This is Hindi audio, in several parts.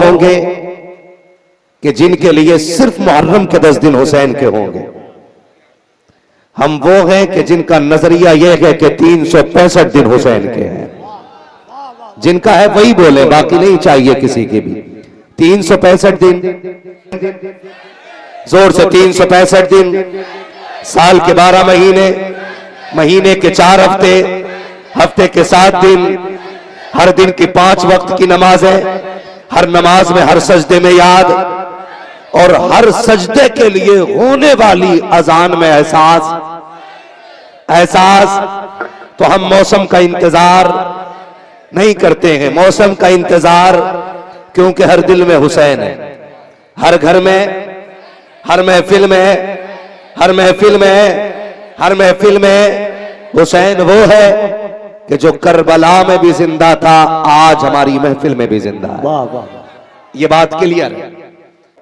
होंगे कि जिनके लिए सिर्फ मुहर्रम के 10 दिन हुसैन के होंगे। हम वो हैं कि जिनका नजरिया यह है कि 365 दिन हुसैन के हैं। जिनका है वही बोले, बाकी नहीं चाहिए किसी की भी। 365 दिन, जोर से 365 दिन, साल के 12 महीने, महीने के 4 हफ्ते, हफ्ते के 7 दिन, हर दिन की 5 वक्त की नमाजें, हर नमाज में हर सजदे में याद, और हर सजदे के लिए होने वाली अजान में एहसास। तो हम मौसम का इंतजार नहीं करते हैं, मौसम का इंतजार, क्योंकि हर दिल में हुसैन है। हर घर में, हर महफिल में, हर महफिल में, हर महफिल में हुसैन वो है कि जो करबला में भी जिंदा था, आज हमारी महफिल में भी जिंदा है। वाह वाह, ये बात क्लियर है।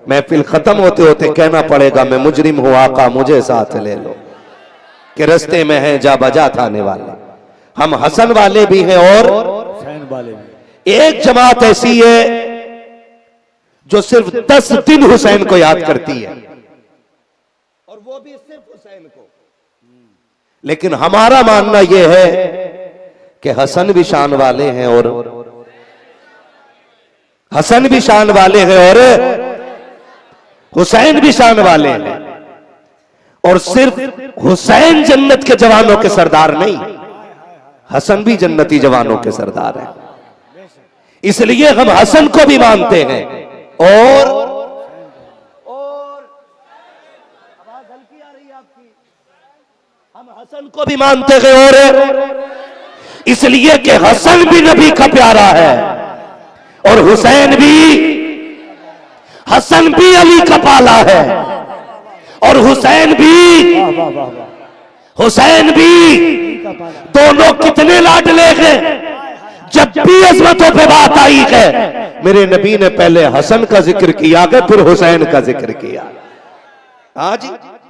महफिल खत्म होते होते कहना पड़ेगा, मैं मुजरिम हूं आका मुझे साथ ले लो, कि रस्ते में है जा बजा थाने वाले। हम हसन वाले भी हैं और हुसैन वाले भी। एक जमात ऐसी है जो सिर्फ 10 दिन हुसैन को याद करती है, और वो भी सिर्फ हुसैन को। लेकिन हमारा मानना यह है कि हसन भी शान वाले हैं और हसन भी शान वाले हैं और हुसैन भी शान वाले हैं, और सिर्फ हुसैन जन्नत के जवानों के सरदार नहीं, हसन भी जन्नती जवानों के सरदार हैं। इसलिए हम हसन को भी मानते हैं और आवाज हल्की आ रही है आपकी, हम हसन को भी मानते हैं, और इसलिए कि हसन भी नबी का प्यारा है और हुसैन भी, हसन भी अली का पाला है और हुसैन भी, हुसैन भी, दोनों कितने लाडले हैं। जब भी अजमतों पे बात आई है, मेरे नबी ने पहले हसन का जिक्र किया कि फिर हुसैन का जिक्र किया। आज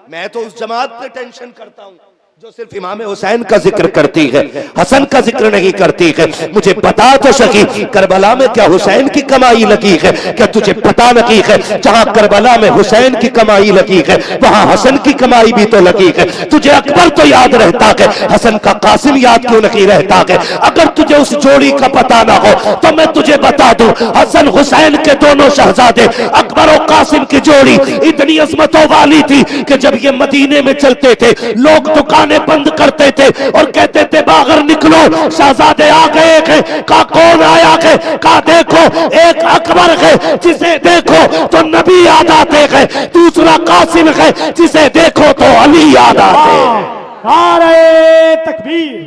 मैं तो उस जमात पे टेंशन करता हूं जो सिर्फ इमाम हुसैन का जिक्र करती है, हसन का जिक्र नहीं करती है। मुझे बता तो सकी करबला में क्या हुसैन की कमाई लगी है? क्या तुझे पता नहीं है जहां करबला में हुसैन की कमाई लगी है, वहां हसन की कमाई भी तो लगी है। तुझे अकबर तो याद रहता है, हसन का कासिम याद क्यों नहीं रहता है? अगर तुझे उस जोड़ी का पता ना हो तो मैं तुझे बता दूं, हसन हुसैन के दोनों शहजादे अकबर और कासिम की जोड़ी इतनी अजमतों वाली थी कि जब ये मदीने में चलते थे, लोग दुकान बंद करते थे और कहते थे बाहर निकलो, शहजादे आ गए हैं। का कौन आया है? का देखो एक अकबर है जिसे देखो तो नबी याद आते हैं, दूसरा कासिम है जिसे देखो तो अली याद आते हैं। नारे तकबीर,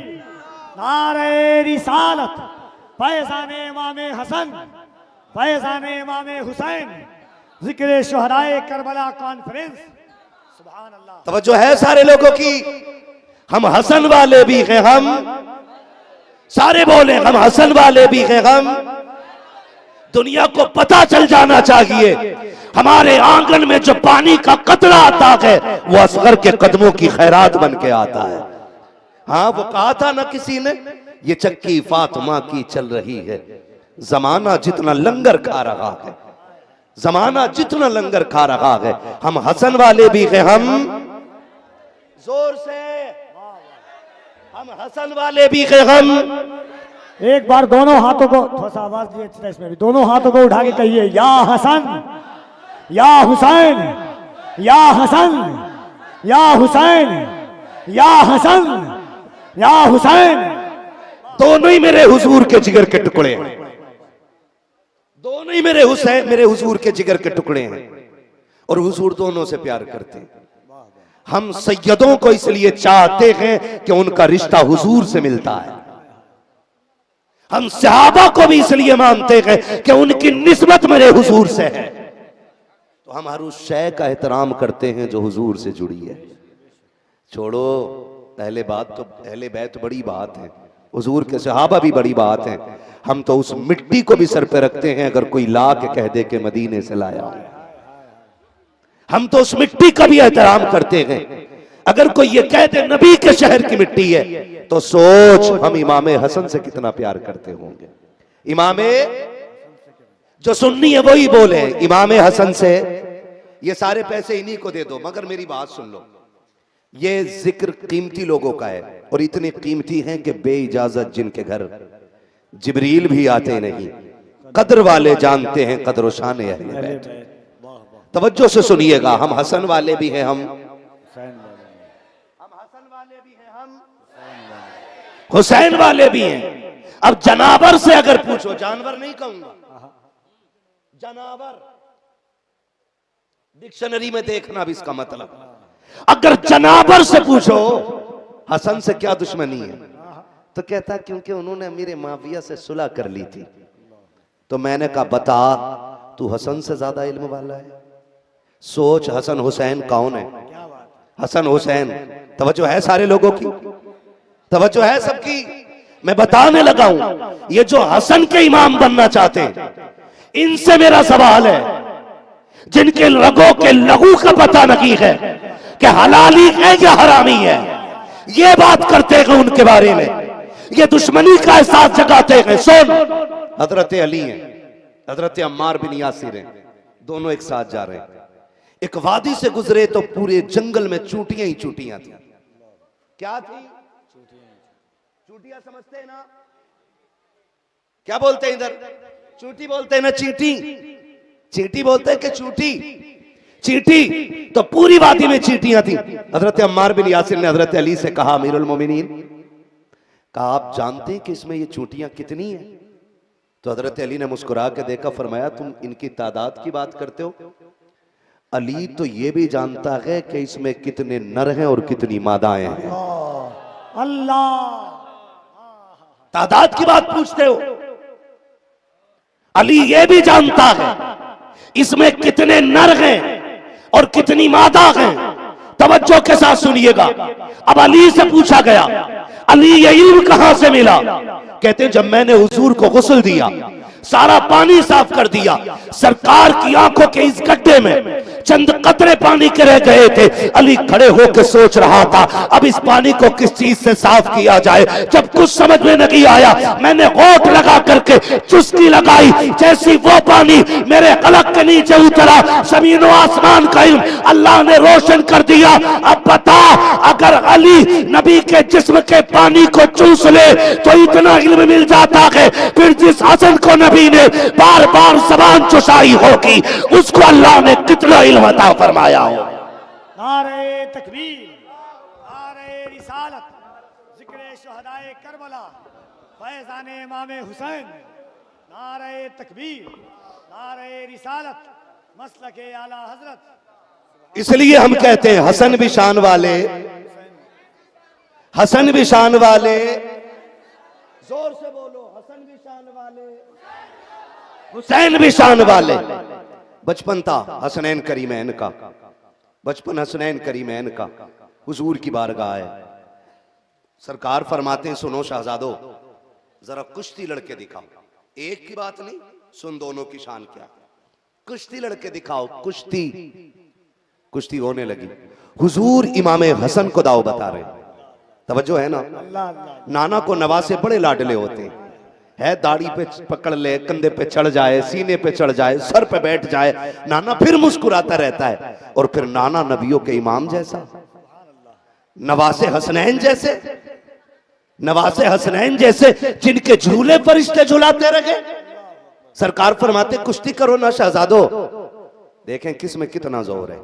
नारे रिसालत, फैज़ाने इमाम हसन, फैज़ाने इमाम हुसैन, जिक्र शुहदाए करबला कॉन्फ्रेंस। सुभान अल्लाह। तवज्जो है सारे लोगों की। हम हसन वाले भी हैं, हम सारे बोले हम हसन वाले भी हैं। हम दुनिया को पता चल जाना चाहिए हमारे आंगन में जो पानी का कतरा आता है वो असगर के कदमों की खैरात बन के आता है। हाँ, वो कहा था ना किसी ने, ये चक्की फातिमा की चल रही है, जमाना जितना लंगर खा रहा है, जमाना जितना लंगर खा रहा है। हम हसन वाले भी हैं, हम जोर से, हम हसन वाले भी हैं। हम एक बार दोनों हाथों को, थोड़ा सा आवाज दिए अच्छी तरह, इसमें भी दोनों हाथों को उठा के कहिए, या हसन, या हुसैन, या हसन, या हुसैन, या हसन, या हुसैन। दोनों ही मेरे हुजूर के जिगर के टुकड़े हैं, दोनों ही मेरे हुसैन, मेरे हुजूर के जिगर के टुकड़े हैं, और हुजूर दोनों से प्यार करते हैं। हम सैयदों को इसलिए चाहते हैं कि उनका रिश्ता हुजूर से मिलता है। हम सहाबा को भी इसलिए मानते हैं कि उनकी निस्बत मेरे हुजूर से है। तो हम हर उस शय का एहतराम करते हैं जो हुजूर से जुड़ी है। छोड़ो पहले बात, तो पहले बैत बड़ी बात है, हुजूर के सहाबा भी बड़ी बात है। हम तो उस मिट्टी को भी सर पे रखते हैं अगर कोई ला के कह दे कि मदीने से लाया। हम तो उस मिट्टी का भी एहतराम करते हैं। अगर कोई ये कह दे नबी के शहर की मिट्टी है, तो सोच हम इमाम हसन से कितना प्यार करते होंगे। इमाम जो सुन्नी है वही बोले इमाम हसन से ये सारे पैसे इन्हीं को दे दो, मगर मेरी बात सुन लो, ये जिक्र कीमती लोगों का है और इतने कीमती हैं कि बेइजाजत जिनके घर जिब्रील भी आते नहीं, कदर वाले जानते हैं कदर व शान अहले बैत। तवज्जो से सुनिएगा, हम हसन वाले भी हैं, हम हसन वाले भी हैं, हम हुसैन वाले भी हैं। अब जनावर से अगर पूछो, जानवर नहीं कहूंगा, जनावर डिक्शनरी में देखना भी इसका मतलब, अगर जनावर से पूछो हसन से क्या दुश्मनी है, तो कहता क्योंकि उन्होंने अमीर माविया से सुलह कर ली थी। तो मैंने कहा बता तू हसन से ज्यादा इल्म वाला है, सोच हसन हुसैन कौन है। हसन हुसैन, तवज्जो है सारे लोगों की, तवज्जो है सबकी। मैं बताने लगा हूं, ये जो हसन के इमाम बनना चाहते हैं इनसे मेरा सवाल है, जिनके रगों के लहू का पता नहीं है कि हलाली है या हरामी है, ये बात करते हैं उनके बारे में, ये दुश्मनी का एहसास जगाते हैं। सुन, हजरत अली हैं, हजरत अम्मार बिन यासिर हैं, दोनों एक साथ जा रहे हैं, एक वादी से गुजरे तो पूरे जंगल में चूटियां ही चूटियां थी। क्या थी? चूटियां समझते हैं ना? क्या बोलते हैं इधर? चूटी बोलते हैं ना, चींटी, चींटी बोलते हैं कि चूटी, चींटी। तो पूरी वादी में चींटियां थी। हजरत अम्मार बिन यासिर ने हजरत अली से कहा, अमीरुल मोमिनीन, कहा आप जानते हैं कि इसमें ये चूटियां कितनी हैं? तो हजरत अली ने मुस्कुरा के देखा, फरमाया तुम इनकी तादाद की बात करते हो, अली तो ये भी जानता है कि इसमें कितने नर हैं और कितनी मादाएं हैं। अल्लाह, तादाद की बात पूछते हो, अली ये भी जानता है इसमें कितने नर हैं और कितनी मादा हैं। तवज्जो के साथ सुनिएगा। अब अली से पूछा गया, अली ये इल्म कहां से मिला? कहते जब मैंने हुजूर को गुस्ल दिया, सारा पानी साफ कर दिया, सरकार की आंखों के इस गड्ढे में चंद कतरे पानी के रह गए थे, अली खड़े होकर सोच रहा था अब इस पानी को किस चीज से साफ किया जाए। जब कुछ समझ में नहीं आया, मैंने होठ लगा करके चुस्की लगाई, जैसी वो पानी मेरे कलक के नीचे उतरा, जमीन व आसमान का इल्म अल्लाह ने रोशन कर दिया। अब बता, अगर अली नबी के जिस्म के पानी को चूस ले तो इतना इल्म मिल जाता है, फिर जिस हसन को नबी ने बार बार जबान चुसाई होगी उसको अल्लाह ने कितना इल्म अता फरमाया हो। नारे तकबीर, नारे रिसालत, जिक्र शुहदाए करबला, फैज़ाने इमाम हुसैन, नारे तकबीर, नारे रिसालत, मसलके आला हजरत। इसलिए हम कहते हैं हसन भी शान वाले, हसन भी शान वाले, जोर से बोलो, हसन भी शान वाले, हुसैन भी शान वाले। बचपन था हसनैन करीमैन का, बचपन हसनैन करीमैन का, हुजूर की बारगाह है। सरकार फरमाते हैं सुनो शहजादो, जरा कुश्ती लड़के दिखाओ। एक की बात नहीं, सुन दोनों की शान क्या, कुश्ती लड़के दिखाओ। कुश्ती, कुश्ती होने लगी। हुजूर इमाम हसन को दाव बता रहे, तवज्जो है ना। नाना को नवासे बड़े लाडले होते हैं, है दाढ़ी पे पकड़ ले, कंधे पे चढ़ जाए, सीने पे चढ़ जाए, सर पे बैठ जाए, नाना फिर मुस्कुराता रहता है। और फिर नाना नबियों के इमाम जैसा, नवासे हसनैन जैसे, नवासे हसनैन जैसे जिनके झूले फरिश्ते झुलाते रहे। सरकार फरमाते कुश्ती करो ना शहजादो, देखें किस में कितना जोर है।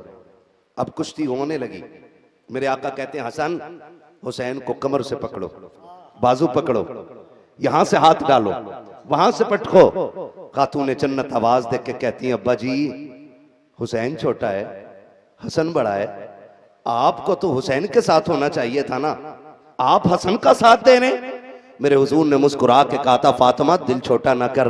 अब कुश्ती होने लगी। मेरे आका कहते हैं हसन हुसैन को कमर से पकड़ो, बाजू पकड़ो, यहां से हाथ डालो, वहां से पटको। खातून जन्नत आवाज देख के कहती है अब्बा जी हुसैन छोटा है, हसन बड़ा है, आपको तो हुसैन के साथ होना चाहिए था ना, आप हसन का साथ दे रहे। मेरे हुजूर ने मुस्कुरा के कहा था फातिमा दिल छोटा ना कर,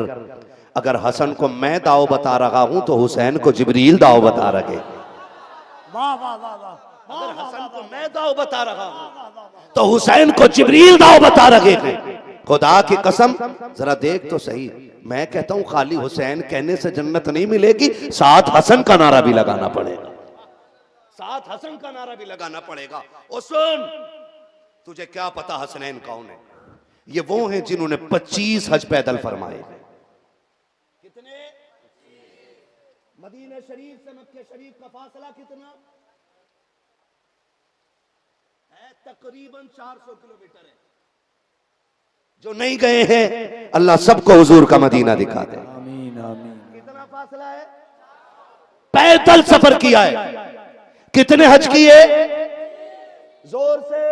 अगर हसन को मैं दाव बता रहा हूं तो हुसैन को जिब्रील दाव बता रहे। वाह वाह वाह वाह, अगर हसन को मैं दाव बता रहा हूं तो हुसैन को जिब्रील दाव बता रहे थे। खुदा की कसम जरा देख तो सही, मैं कहता हूं खाली हुसैन कहने से जन्नत नहीं मिलेगी, साथ हसन का नारा भी लगाना पड़ेगा, साथ हसन का नारा भी लगाना पड़ेगा। और सुन, तुझे क्या पता हसनैन कौन है? ये वो हैं जिन्होंने 25 हज पैदल फरमाए। कितने? मदीना शरीफ से मक्के शरीफ का फासला कितना है? तकरीबन 400 किलोमीटर है। जो नहीं गए हैं अल्लाह सबको हुजूर का मदीना दिखा दे। आमीन आमीन। कितना फासला है? पैदल सफर किया है। कितने हज किए? जोर से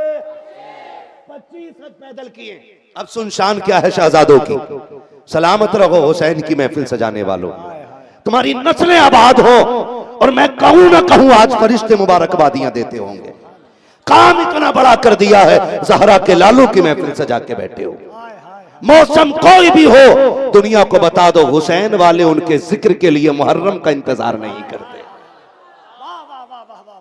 25 हज पैदल किए। अब सुनशान क्या है शहजादों की। सलामत रहो हुसैन की महफिल सजाने वालों, तुम्हारी नस्लें आबाद हो। और मैं कहूं ना कहूं आज फरिश्ते मुबारकबादियां देते होंगे। काम इतना बड़ा कर दिया है, जहरा के लालों की महफिल सजा के बैठे हो। मौसम कोई भी हो दुनिया को बता दो, हुसैन वाले उनके जिक्र के लिए मुहर्रम का इंतजार नहीं करते,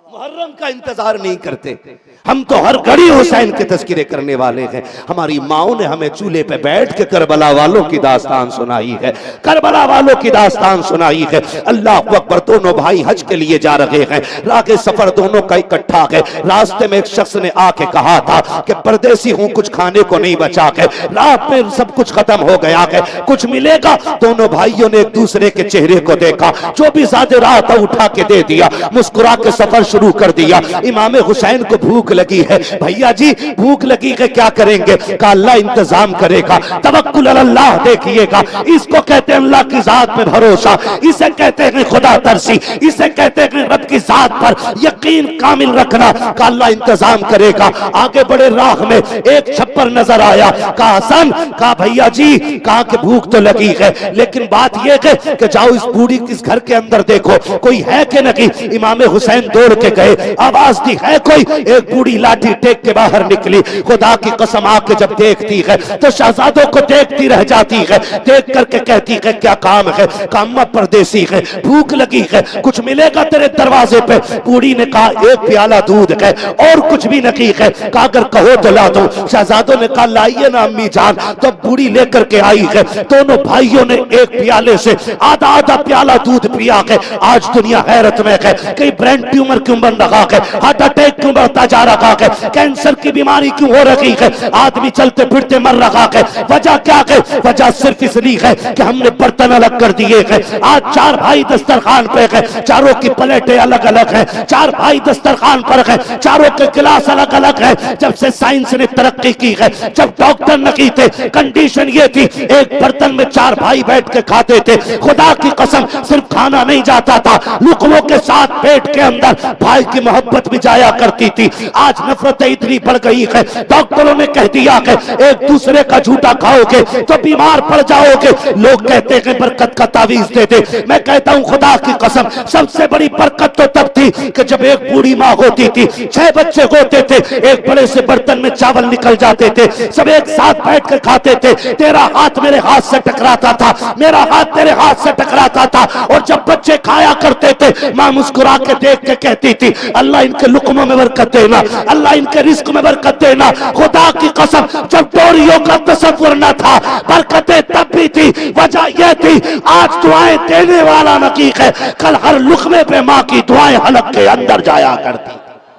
मुहर्रम का इंतजार नहीं करते। हम तो हर घड़ी हुसैन के तस्करे करने वाले हैं। हमारी माओ ने हमें चूल्हे पे बैठ के करबला वालों की दास्तान सुनाई है, करबला वालों की दास्तान सुनाई है। अल्लाह अकबर। दोनों भाई हज के लिए जा रहे हैं, रागे सफर दोनों का इकट्ठा है। रास्ते में एक शख्स ने आके कहा था कि परदेसी हूं, कुछ खाने को नहीं बचा है, रात में सब कुछ खत्म हो गया है, कुछ मिलेगा? दोनों भाइयों ने एक दूसरे के चेहरे को देखा, जो भी ज्यादा रहा था उठा के दे दिया, मुस्कुरा के सफर शुरू कर दिया। इमाम हुसैन को भूख लगी है, भैया जी भूख लगी है, क्या करेंगे? का अल्लाह इंतजाम करेगा, तवक्कुल अल्लाह देखिएगा। इसको कहते हैं अल्लाह की जात पे भरोसा, इसे कहते हैं खुदा तरसी, इसे कहते हैं रब की जात पर यकीन कामिल रखना। का अल्लाह इंतजाम करेगा। आगे बड़े राह में एक छप्पर नजर आया। कहा हसन, कहा भैया जी, कहा कि भूख तो लगी है, लेकिन बात यह है कि जाओ इस बूढ़ी किस घर के अंदर देखो कोई है कि नहीं। इमाम हुसैन दौड़ के गए, आवाज दी है कोई? एक बूढ़ी लाठी टेक के बाहर निकली। खुदा की कसम आके जब देखती है तो शहजादों को देखती रह जाती है, देख करके कहती है क्या काम है? कामा परदेसी है, भूख लगी है, कुछ मिलेगा तेरे दरवाजे पे? बूढ़ी ने कहा एक प्याला दूध है और कुछ भी नहीं है। कहा अगर कहो तो ला दो। शहजादों ने कहा लाइए ना अम्मी जान। तो बूढ़ी लेकर के आई है। दोनों भाइयों ने एक प्याले से आधा आधा प्याला दूध पिया है। आज दुनिया हैरत में है, कई ब्रेन ट्यूमर क्यों बन रहा है, हार्ट अटैक क्यों बढ़ता जा रहा है, कैंसर की बीमारी क्यों हो रही है, आदमी चलते फिरते मर रहा है। वजह क्या है? वजह सिर्फ इसलिए है कि हमने बर्तन अलग कर दिए हैं। आज चार भाई दस्तरखान पे है, चारों की प्लेटें अलग अलग हैं, चार भाई दस्तरखान पर है, चारों के गिलास अलग अलग है। जब से साइंस ने तरक्की की है, जब डॉक्टर नहीं थे, कंडीशन ये थी एक बर्तन में चार भाई बैठ के खाते थे। खुदा की कसम सिर्फ खाना नहीं जाता था, लुकमों के साथ पेट के अंदर भाई की मोहब्बत भी जाया करती थी। आज नफरतें इतनी बढ़ गई है, डॉक्टरों ने कह दिया है एक दूसरे का झूठा खाओगे तो बीमार पड़ जाओगे। लोग कहते हैं बरकत का तावीज दे दे। मैं कहता हूं खुदा की कसम सबसे बड़ी बरकत तो तब थी कि जब एक बूढ़ी माँ होती थी, 6 बच्चे होते थे, एक बड़े से बर्तन में चावल निकल जाते थे, सब एक साथ बैठ कर खाते थे। तेरा हाथ मेरे हाथ से टकराता था, मेरा हाथ तेरे हाथ से टकराता था। और जब बच्चे खाया करते थे, माँ मुस्कुरा के देख के कहती थी अल्लाह इनके लुकमों में बरकत देना, अल्लाह इनके रिस्क में बरकत देना। खुदा की कसम जब डोरियों का तसव्वुर न था, बरकतें तब भी थी। वजह यह थी आज दुआएं देने वाला नकी है, कल हर लुकमे पे माँ की दुआएं हलक के अंदर जाया करती।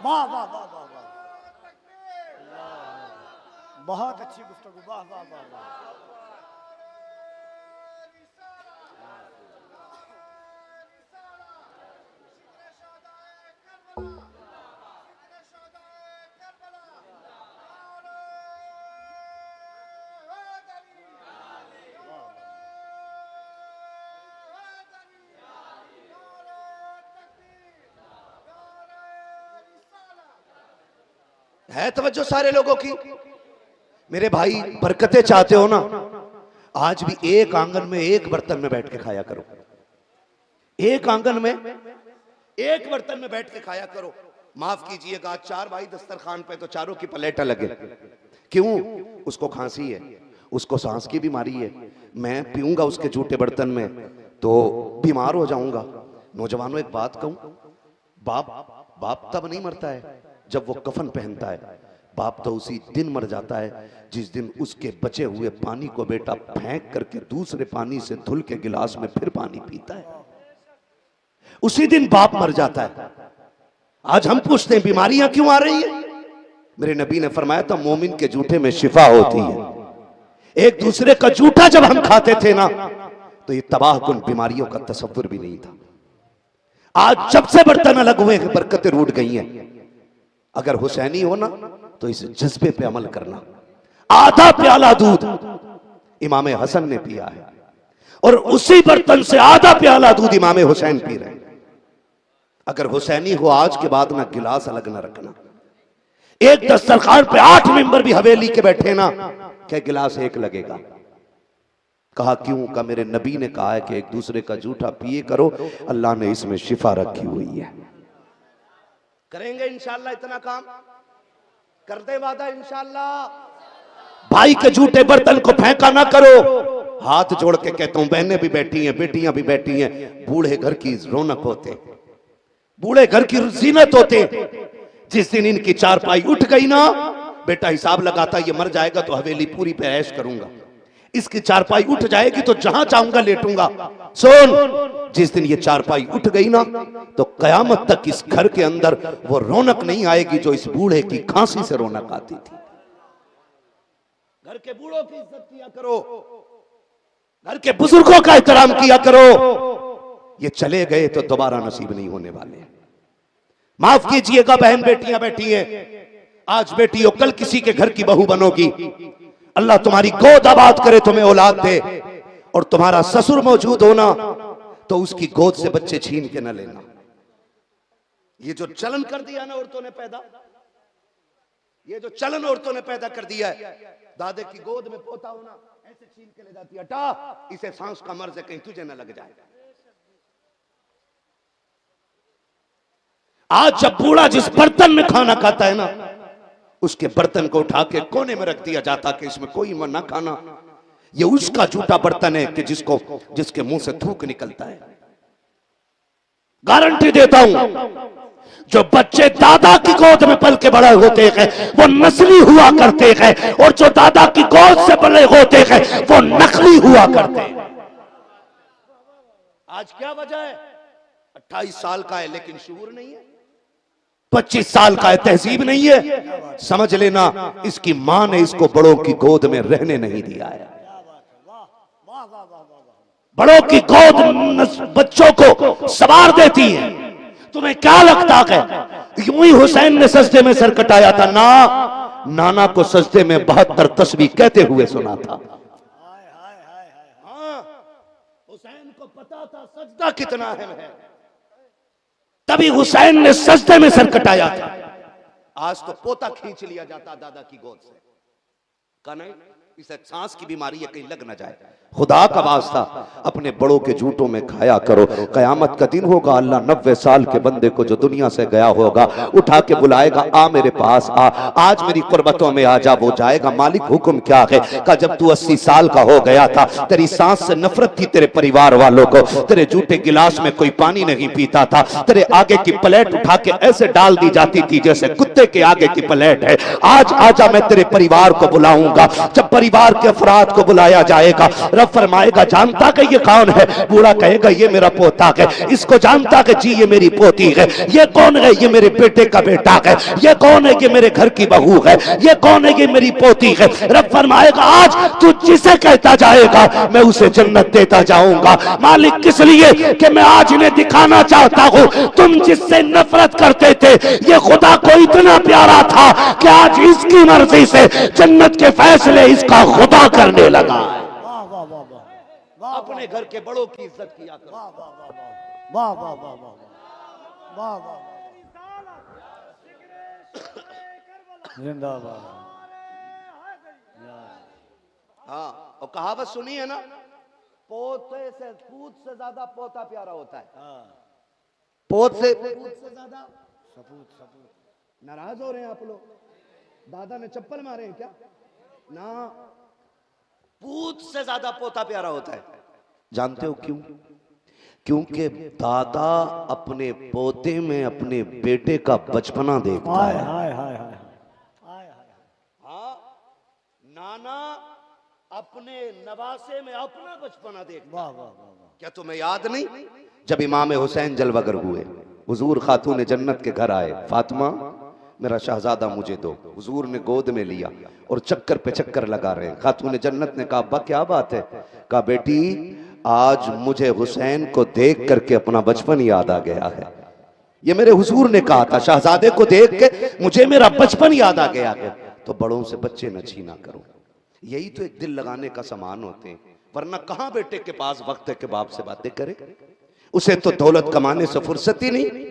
वाह वाह वाह वाह वाह, बहुत अच्छी गुफ्तगू, वाह वाह वाह वाह। है तवज्जो सारे लोगों की। मेरे भाई बरकतें चाहते हो ना, आज भी एक आंगन में एक बर्तन में बैठ के खाया करो, एक आंगन में एक बर्तन में बैठ के खाया करो। माफ कीजिएगा आज 4 भाई दस्तरखान पे तो चारों की प्लेट लगे। क्यों? उसको खांसी है, उसको सांस की बीमारी है, मैं पीऊंगा उसके झूठे बर्तन में तो बीमार हो जाऊंगा। नौजवानों एक बात कहूं, बाप तब नहीं मरता है जब वो कफन पहनता है, बाप तो उसी दिन मर जाता है जिस दिन उसके बचे हुए पानी को बेटा फेंक करके दूसरे पानी से धुल के गिलास में फिर पानी पीता है, उसी दिन बाप मर जाता है। आज हम पूछते हैं बीमारियां क्यों आ रही है? मेरे नबी ने फरमाया था मोमिन के जूठे में शिफा होती है। एक दूसरे का जूठा जब हम खाते थे ना तो ये तबाहकुन बीमारियों का तसव्वुर भी नहीं था। आज जब से बर्तन अलग हुए हैं बरकतें रूठ गई हैं। अगर हुसैनी हो ना तो इस जज्बे पे अमल करना। आधा प्याला दूध इमाम हसन ने पिया है और उसी बर्तन से आधा प्याला दूध इमाम हुसैन पी रहे हैं। अगर हुसैनी हो आज के बाद ना गिलास अलग ना रखना। एक दस्तरखान पे 8 मेंबर भी हवेली के बैठे ना, क्या गिलास एक लगेगा? कहा क्यों? का मेरे नबी ने कहा है कि एक दूसरे का जूठा पिए करो, अल्लाह ने इसमें शिफा रखी हुई है। करेंगे इंशाअल्लाह इतना काम, कर दे वादा इंशाअल्लाह। भाई के जूठे बर्तन को फेंका ना करो। हाथ जोड़ के कहता हूं, बहनें भी बैठी हैं, बेटियां भी बैठी हैं, बूढ़े घर की रौनक होते, बूढ़े घर की जीनत होते। जिस दिन इनकी चारपाई उठ गई ना, बेटा हिसाब लगाता ये मर जाएगा तो हवेली पूरी पे ऐश करूंगा, इसकी चारपाई उठ जाएगी तो जहां चाहूंगा लेटूंगा। सुन, जिस दिन ये चारपाई उठ गई ना तो कयामत तक इस घर के अंदर वो रौनक नहीं आएगी जो इस बूढ़े की खांसी से रौनक आती थी। घर के बूढ़ों की इज्जत किया करो, घर के बुजुर्गों का एहतराम किया करो। ये चले गए तो दोबारा नसीब नहीं होने वाले। माफ कीजिएगा बहन बेटियां बैठी हैं, आज बेटी हो कल किसी के घर की बहू बनोगी। अल्लाह तुम्हारी गोद आबाद करे, तुम्हें औलाद दे, और तुम्हारा ससुर मौजूद होना तो उसकी गोद से बच्चे छीन के न लेना। ये जो चलन कर दिया ना औरतों ने पैदा, ये जो चलन औरतों ने पैदा कर दिया है, दादे की गोद में पोता होना, ऐसे छीन के ले जाती है, हटा इसे सांस का मर्ज है कहीं तुझे न लग जाए। आज जब बूढ़ा जिस बर्तन में खाना खाता है ना, उसके बर्तन को उठा के कोने में रख दिया जाता कि इसमें कोई ना खाना। ये उसका जूठा बर्तन है कि जिसके मुंह से थूक निकलता है। गारंटी देता हूं, जो बच्चे दादा की गोद में पल के बड़े होते हैं वो नस्ली हुआ करते हैं, और जो दादा की गोद से बड़े होते हैं वो नकली हुआ करते हैं। आज क्या वजह है? 28 साल का है लेकिन शूर नहीं है, 25 साल का है तहजीब नहीं है। समझ लेना इसकी मां ने इसको बड़ों की गोद में रहने नहीं दिया है। बड़ों की गोद बच्चों को सवार देती है। तुम्हें क्या लगता है यूं ही हुसैन ने सजदे में सर कटाया था? ना, नाना को सजदे में 72 तस्बीह कहते हुए सुना था। हाँ, हुसैन को पता था सजदा कितना अहम है, तभी हुसैन ने सजदे में सर कटाया था। आज तो पोता खींच लिया जाता दादा की गोद से। का नहीं, इसे सांस की बीमारी है कहीं लग ना जाए। खुदा का वास्ता अपने बड़ों के जूठों में खाया करो। कयामत का दिन होगा, अल्लाह 90 साल के बंदे को जो दुनिया से गया होगा उठा के बुलाएगा, आ मेरे पास आ, आज मेरी कुर्बतों में आ जा। वो जाएगा, मालिक हुक्म क्या है? का जब तू 80 साल का हो गया था, तेरी सांस से नफरत थी तेरे परिवार वालों को, तेरे जूठे गिलास में कोई पानी नहीं पीता था, तेरे आगे की प्लेट उठा के ऐसे डाल दी जाती थी जैसे कुत्ते के आगे की प्लेट है। आज आजा, मैं तेरे परिवार को बुलाऊंगा। जब परिवार के अफराद को बुलाया जाएगा, रब फरमाएगा जानता कि ये कौन है? बूढ़ा कहेगा ये मेरा पोता है। इसको जानता कि जी ये मेरी पोती है। ये कौन है? ये मेरे बेटे का बेटा है। ये कौन है? ये मेरे घर की बहू है। ये कौन है? ये मेरी पोती है। रब फरमाएगा आज तू जिसे कहता जाएगा मैं उसे जन्नत देता जाऊंगा। मालिक किस लिए? कि मैं आज इन्हें दिखाना चाहता हूं तुम जिससे नफरत करते थे ये खुदा को इतना प्यारा था कि आज इसकी मर्जी से जन्नत के फैसले इसका खुदा करने लगा। अपने घर के बड़ों की इज्जत किया करो। वाह वाह वाह वाह वाह वाह, जिंदाबाद। हाँ, और कहावत सुनी है ना, पोते से पूत से ज्यादा पोता प्यारा होता है। पोत से ज्यादा सपूत। नाराज हो रहे हैं आप लोग? दादा ने चप्पल मारे हैं क्या? ना, पूत से ज्यादा पोता प्यारा होता है। जानते हो क्यों? क्योंकि दादा अपने पोते में अपने बेटे का बचपना देखता है। हाँ, नाना अपने नवासे में अपना बचपना देखता है। क्या तुम्हें याद नहीं जब इमाम हुसैन जलवागर हुए, हुजूर खातून जन्नत के घर आए, फातिमा मेरा शहजादा मुझे दो। हुजूर ने गोद में लिया और चक्कर पे चक्कर लगा रहे हैं। खातून जन्नत ने कहा अब्बा क्या बात है? कहा बेटी आज मुझे हुसैन को देख करके अपना बचपन याद आ गया है। ये मेरे हुजूर ने कहा था, शहजादे को देख के मुझे मेरा बचपन याद आ गया है। तो बड़ों से बच्चे न छीना करो, यही तो एक दिल लगाने का सामान होते हैं। वरना कहां बेटे के पास वक्त है कि बाप से बातें करे। उसे तो दौलत कमाने से फुर्सत ही नहीं,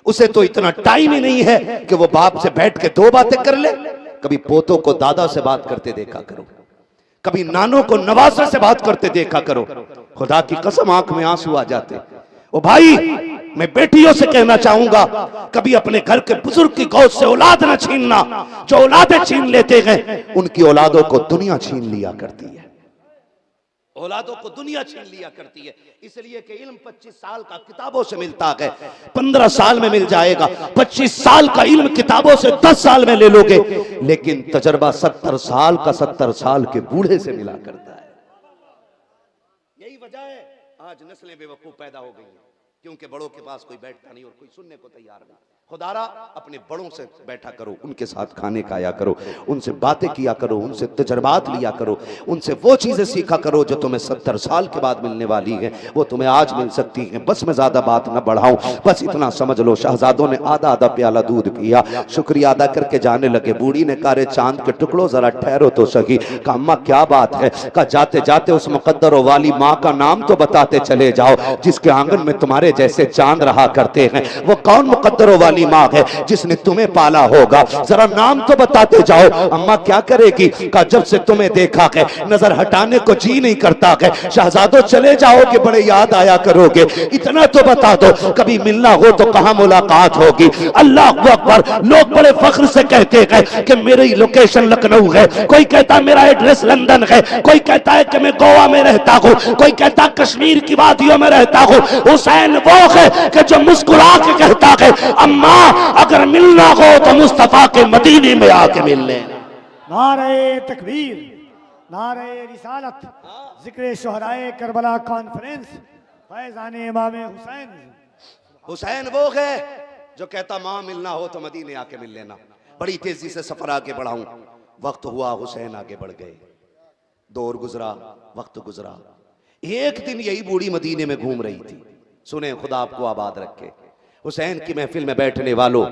उसे तो इतना टाइम ही नहीं है कि वो बाप से बैठ के दो बातें कर ले। कभी पोतों को दादा से बात करते देखा करो, कभी नानों को नवासे से बात करते देखा करो। खुदा की कसम आंख में आंसू आ जाते। ओ भाई, मैं बेटियों से कहना चाहूंगा, कभी अपने घर के बुजुर्ग की गोद से औलाद न छीनना। जो औलादें छीन लेते हैं उनकी औलादों को दुनिया छीन लिया करती है, औलादों को दुनिया छीन लिया करती है। इसलिए कि इल्म 25 साल का किताबों से मिलता है, 15 साल में मिल जाएगा। 25 साल का इल्म किताबों से 10 साल में ले लोगे, लेकिन तजर्बा 70 साल का 70 साल के बूढ़े से मिला करता है। यही वजह है आज नस्लें बेवकूफ पैदा हो गई हैं, क्योंकि बड़ों के पास कोई बैठता नहीं और कोई सुनने को तैयार नहीं। खुदारा अपने बड़ों से बैठा करो, उनके साथ खाने खाया करो, उनसे बातें किया करो, उनसे तजर्बात लिया करो, उनसे वो चीजें सीखा करो जो तुम्हें 70 साल के बाद मिलने वाली हैं, वो तुम्हें आज मिल सकती हैं। बस मैं ज्यादा बात न बढ़ाऊं, बस इतना समझ लो, शहजादों ने आधा आधा प्याला दूध पिया, शुक्रिया अदा करके जाने लगे। बूढ़ी ने कहा, रे चांद के टुकड़ों जरा ठहरो तो सही। कहा, अम्मा क्या बात है? कहा, जाते जाते उस मुकद्दर वाली माँ का नाम तो बताते चले जाओ जिसके आंगन में तुम्हारे जैसे चांद रहा करते हैं। वो कौन मुकद्दर वाली माँ है जिसने तुम्हें पाला होगा? जरा नाम तो बताते जाओ। अम्मा क्या करेगी? कहा, जब से तुम्हें देखा है नजर हटाने को जी नहीं करता है। शहजादों चले जाओगे, बड़े याद आया करोगे, इतना तो बता दो, कभी मिलना हो तो कहां मुलाकात होगी? अल्लाह अकबर। लोग बड़े फख्र से कहते हैं कि मेरी लोकेशन लखनऊ है, कोई कहता मेरा एड्रेस लंदन है, कोई कहता है कि मैं गोवा में रहता हूं, कोई कहता कश्मीर की वादियों में रहता हूं। हुसैन वो है कि जो मुस्कुरा के कहता है, अम्मा अगर मिलना हो तो मुस्तफा के मदीने में आके मिल लेना। नारे तकबीर, नारे रिसालत, जिक्र शुहराए करबला कॉन्फ्रेंस, फैजान इमाम हुसैन। हुसैन वो है जो कहता मां मिलना हो तो मदीने आके मिल लेना। बड़ी तेजी से सफर आगे बढ़ाऊं, वक्त हुआ हुसैन आगे बढ़ गए, दौर गुजरा, वक्त गुजरा। एक दिन यही बूढ़ी मदीने में घूम रही थी। सुने, खुदा आपको आबाद रखे। हुसैन की महफिल में बैठने वालों,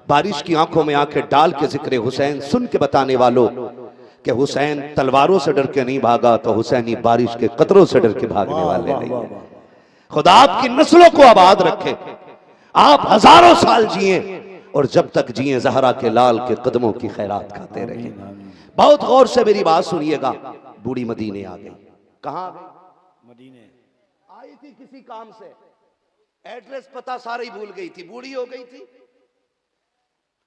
बारिश की आंखों में आंखें डाल के जिक्र हुसैन सुन के बताने वालों, कि हुसैन तलवारों से डर के नहीं भागा तो हुसैनी बारिश के कतरों से डर के भागने वाले नहीं। खुदा आपकी नस्लों को आबाद रखे, आप हजारों साल जिए और जब तक जिए जहरा के लाल के कदमों की खैरात खाते रहे। बहुत गौर से मेरी बात सुनिएगा। बूढ़ी मदीने आ गई। कहां आ गई? मदीने आई थी किसी काम से, एड्रेस पता सारा ही भूल गई थी, बूढ़ी हो गई थी।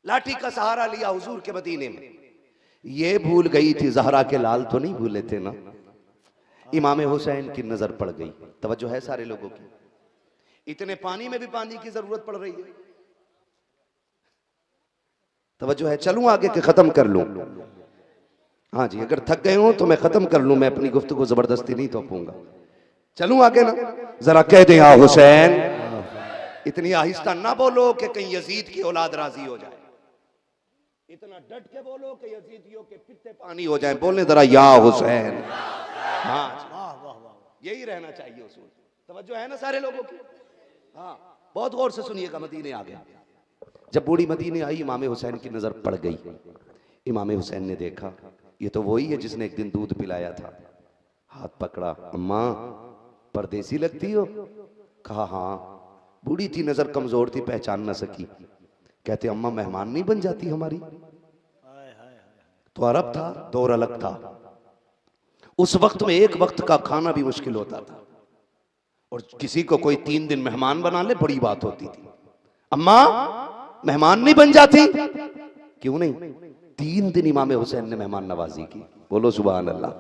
लाठी का सहारा लिया हुजूर के मदीने में। ये भूल गई थी, जहरा के लाल तो नहीं भूले थे ना। इमाम हुसैन की नजर पड़ गई। तवज्जो है सारे लोगों की? इतने पानी में भी पानी की जरूरत पड़ रही है। तवज्जो है? चलूं आगे के खत्म कर लूं? हाँ जी, अगर थक गए हो तो मैं खत्म कर लूं, मैं अपनी गुफ्तगू जबरदस्ती नहीं थोपूंगा। चलूं आगे ना? जरा कह दे, या हुसैन। इतनी आहिस्ता ना बोलो कि कहीं यजीद की औलाद राजी हो जाए, इतना डट के बोलो कि यजीदियों के पित्ते पानी हो जाए। बोलने जरा, या हुसैन। हाँ, यही रहना चाहिए उसूल। तवज्जो है ना सारे लोगों की? हाँ, बहुत गौर से सुनिएगा। मदीने आ गया। जब बूढ़ी मदीने आई, इमाम हुसैन की नजर पड़ गई। इमाम हुसैन ने देखा, ये तो वही है जिसने एक दिन दूध पिलाया था। हाथ पकड़ा, अम्मा परदेसी लगती हो? कहा, हाँ। बूढ़ी थी, नजर कमजोर थी, पहचान न सकी। कहते, अम्मा मेहमान नहीं बन जाती हमारी? तो अरब था, दौर अलग था। उस वक्त में एक वक्त का खाना भी मुश्किल होता था, और किसी को कोई 3 दिन मेहमान बना ले बड़ी बात होती थी। अम्मा मेहमान नहीं बन जाती? क्यों नहीं? 3 दिन इमाम हुसैन ने मेहमान नवाजी की। बोलो सुभान अल्लाह।